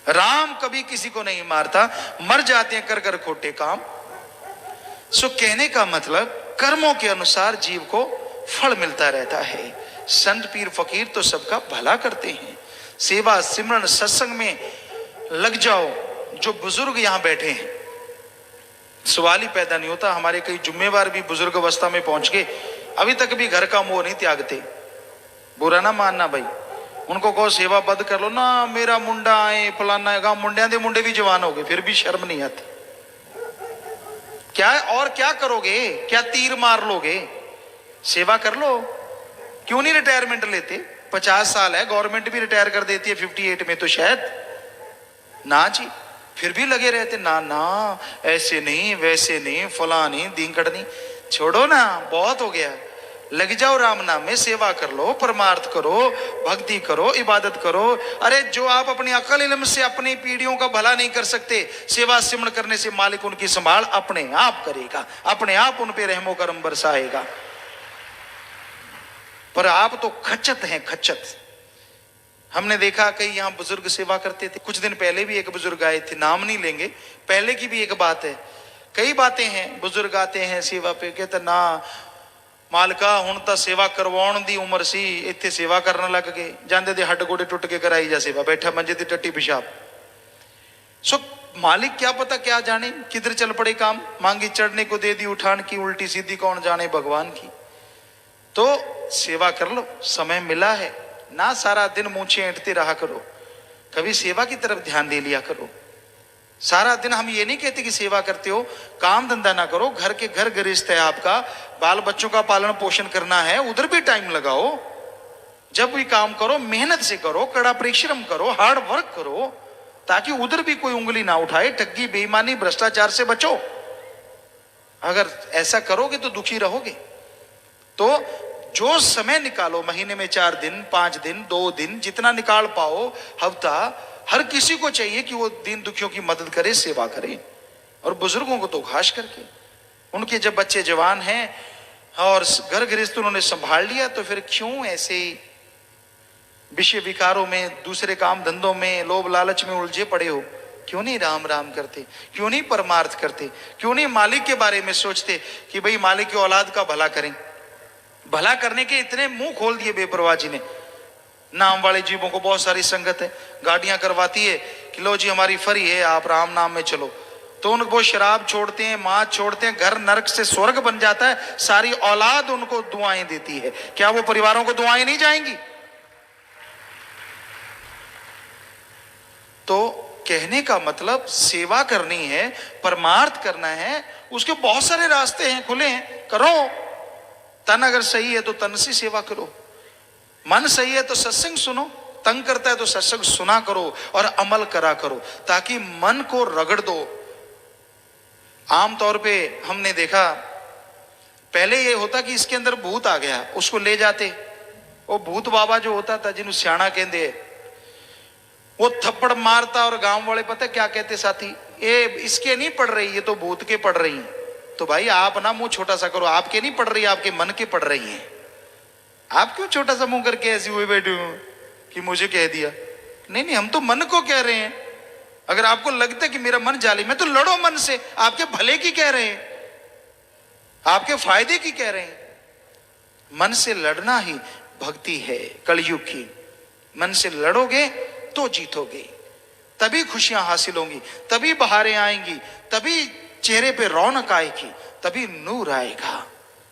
राम कभी किसी को नहीं मारता, मर जाते हैं कर कर खोटे काम। सो कहने का मतलब कर्मों के अनुसार जीव को फल मिलता रहता है। संत पीर फकीर तो सबका भला करते हैं। सेवा सिमरन सत्संग में लग जाओ। जो बुजुर्ग यहां बैठे हैं, सवाल ही पैदा नहीं होता। हमारे कई जुम्मेवार भी बुजुर्ग अवस्था में पहुंच गए, अभी तक भी घर का मोह नहीं त्यागते। बुरा ना मानना भाई, उनको कहो सेवा बद कर लो ना, मेरा मुंडा आए फलाना है, गांव मुंडिया दे मुंडे भी जवान हो गए, फिर भी शर्म नहीं आती। क्या और क्या करोगे, क्या तीर मार लोगे? सेवा कर लो। क्यों नहीं रिटायरमेंट लेते? 50 साल है, गवर्नमेंट भी रिटायर कर देती है 58 में तो शायद ना जी, फिर भी लगे रहते। ना ना, ऐसे नहीं वैसे नहीं फला नहीं दींकड़ नहीं, छोड़ो ना, बहुत हो गया। लग जाओ राम नाम में, सेवा कर लो, परमार्थ करो, भक्ति करो, इबादत करो। अरे जो आप अपनी अकल इल्म से अपनी पीढ़ियों का भला नहीं कर सकते, सेवा सिमरन करने से मालिक उनकी संभाल अपने आप करेगा, अपने आप उन पे रहमो करम बरसाएगा। पर आप तो खच्चत हैं, खच्चत। हमने देखा कई यहाँ बुजुर्ग सेवा करते थे। कुछ दिन पहले भी एक बुजुर्ग आए थे, नाम नहीं लेंगे, पहले की भी एक बात है। कई बातें हैं, बुजुर्ग आते हैं सेवा पे, कहते ना मालका हुण तां सेवा करवाउण दी उम्र सी, इत्थे सेवा करन लग गए। जांदे दे हड्ड गोडे टुट के कराई जा सेवा, बैठा मंजे ते टट्टी पिशाब। सो मालिक क्या पता क्या जाने किधर चल पड़े काम। मांगी चढ़ने को दे दी उठान की, उल्टी सीधी कौन जाने भगवान की। तो सेवा कर लो, समय मिला है ना, सारा दिन मूंछें ऐंठते रहा करो, कभी सेवा की तरफ ध्यान दे लिया करो। सारा दिन हम ये नहीं कहते कि सेवा करते हो, काम धंधा ना करो, घर के घर गृहस्थ है आपका, बाल बच्चों का पालन पोषण करना है, उधर भी टाइम लगाओ। जब भी काम करो मेहनत से करो, कड़ा परिश्रम करो, हार्ड वर्क करो, ताकि उधर भी कोई उंगली ना उठाए। ठगी बेईमानी भ्रष्टाचार से बचो। अगर ऐसा करोगे तो दुखी रहोगे। तो जो समय निकालो, महीने में 4 दिन 5 दिन 2 दिन जितना निकाल पाओ, हफ्ता, हर किसी को चाहिए कि वो दीन दुखियों की मदद करे, सेवा करे। और बुजुर्गों को तो खास करके, उनके जब बच्चे जवान हैं और घर गृहस्थ उन्होंने संभाल लिया, तो फिर क्यों ऐसे विषय विकारों में, दूसरे काम धंधों में, लोभ लालच में उलझे पड़े हो? क्यों नहीं राम राम करते? क्यों नहीं परमार्थ करते? क्यों नहीं मालिक के बारे में सोचते कि भाई मालिक की औलाद का भला करें? भला करने के इतने मुंह खोल दिए बेपरवाह जी ने। नाम वाले जीवों को बहुत सारी संगत है, गाड़ियां करवाती है कि लो जी हमारी फरी है, आप राम नाम में चलो। तो उनको वो शराब छोड़ते हैं, मांस छोड़ते हैं, घर नरक से स्वर्ग बन जाता है। सारी औलाद उनको दुआएं देती है। क्या वो परिवारों को दुआएं नहीं जाएंगी? तो कहने का मतलब सेवा करनी है, परमार्थ करना है, उसके बहुत सारे रास्ते हैं, खुले हैं, करो। तन अगर सही है तो तन से सेवा करो, मन सही है तो सत्संग सुनो, तंग करता है तो सत्संग सुना करो और अमल करा करो, ताकि मन को रगड़ दो। आमतौर पे हमने देखा, पहले ये होता कि इसके अंदर भूत आ गया, उसको ले जाते। वो भूत बाबा जो होता था, जिन्होंने सियाणा कहते, वो थप्पड़ मारता और गांव वाले पता क्या कहते साथी, ये इसके नहीं पड़ रही, ये तो भूत के पड़ रही है। तो भाई आप ना मुंह छोटा सा करो, आपके नहीं पड़ रही, आपके मन के पड़ रही हैं। आप क्यों छोटा सा मुंह करके ऐसे हुए बैठे हो कि मुझे कह दिया? नहीं नहीं, हम तो मन को कह रहे हैं। अगर आपको लगता है कि मेरा मन जालिम है तो लड़ो मन से, आपके भले की कह रहे हैं, आपके फायदे की कह रहे हैं। मन से लड़ना ही भक्ति है कलयुग की। मन से लड़ोगे तो जीतोगे, तभी खुशियां हासिल होंगी, तभी बहारें आएंगी, तभी चेहरे पे रौनक आएगी, तभी नूर आएगा,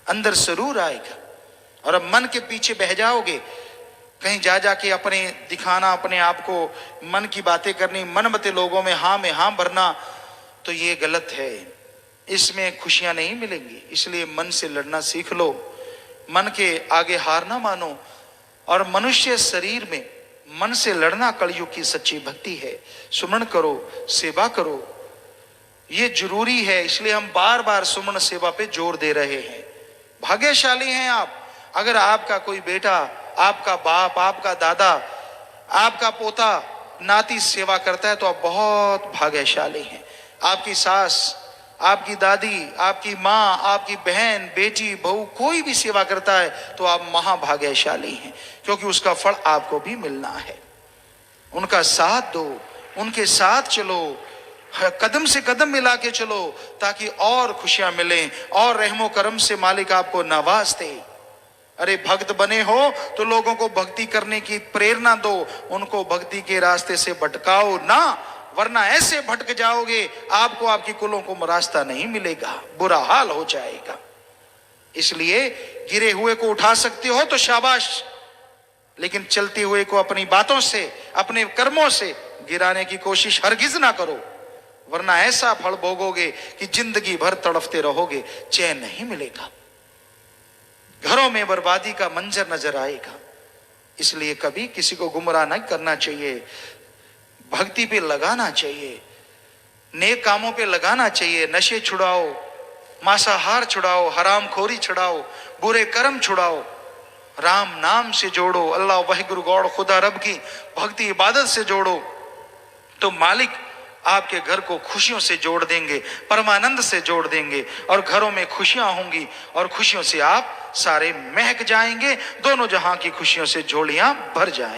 अंदर सरूर आएगा। और अब मन के पीछे बह जाओगे, कहीं जा जाके अपने दिखाना, अपने आप को, मन की बातें करनी, मनमते लोगों में हाँ भरना, तो ये गलत है। इसमें खुशियां नहीं मिलेंगी। इसलिए मन से लड़ना सीख लो, मन के आगे हार ना मानो। और मनुष्य शरीर में मन से लड़ना कलयुग की सच्ची भक्ति है। सुमन करो, सेवा करो, ये जरूरी है। इसलिए हम बार बार सुमन सेवा पे जोर दे रहे हैं। भाग्यशाली हैं आप अगर आपका कोई बेटा, आपका बाप, आपका दादा, आपका पोता, नाती सेवा करता है तो आप बहुत भाग्यशाली हैं। आपकी सास आपकी दादी, आपकी माँ, आपकी बहन, बेटी, बहू कोई भी सेवा करता है तो आप महाभाग्यशाली हैं, क्योंकि उसका फल आपको भी मिलना है। उनका साथ दो, उनके साथ चलो, कदम से कदम मिला के चलो, ताकि और खुशियां मिलें और रहमो करम से मालिक आपको नवाज दे। अरे भक्त बने हो तो लोगों को भक्ति करने की प्रेरणा दो, उनको भक्ति के रास्ते से भटकाओ ना, वरना ऐसे भटक जाओगे आपको आपकी कुलों को रास्ता नहीं मिलेगा, बुरा हाल हो जाएगा। इसलिए गिरे हुए को उठा सकते हो तो शाबाश, लेकिन चलते हुए को अपनी बातों से, अपने कर्मों से गिराने की कोशिश हरगिज ना करो, वरना ऐसा फल भोगोगे कि जिंदगी भर तड़फते रहोगे, चैन नहीं मिलेगा, घरों में बर्बादी का मंजर नजर आएगा। इसलिए कभी किसी को गुमराह नहीं करना चाहिए, भक्ति पे लगाना चाहिए, नेक कामों पे लगाना चाहिए। नशे छुड़ाओ, मांसाहार छुड़ाओ, हरामखोरी छुड़ाओ, बुरे कर्म छुड़ाओ, राम नाम से जोड़ो, अल्लाह वाहिगुरु गौड़ खुदा रब की भक्ति इबादत से जोड़ो, तो मालिक आपके घर को खुशियों से जोड़ देंगे, परमानंद से जोड़ देंगे, और घरों में खुशियां होंगी और खुशियों से आप सारे महक जाएंगे, दोनों जहां की खुशियों से झोलियां भर जाएंगे।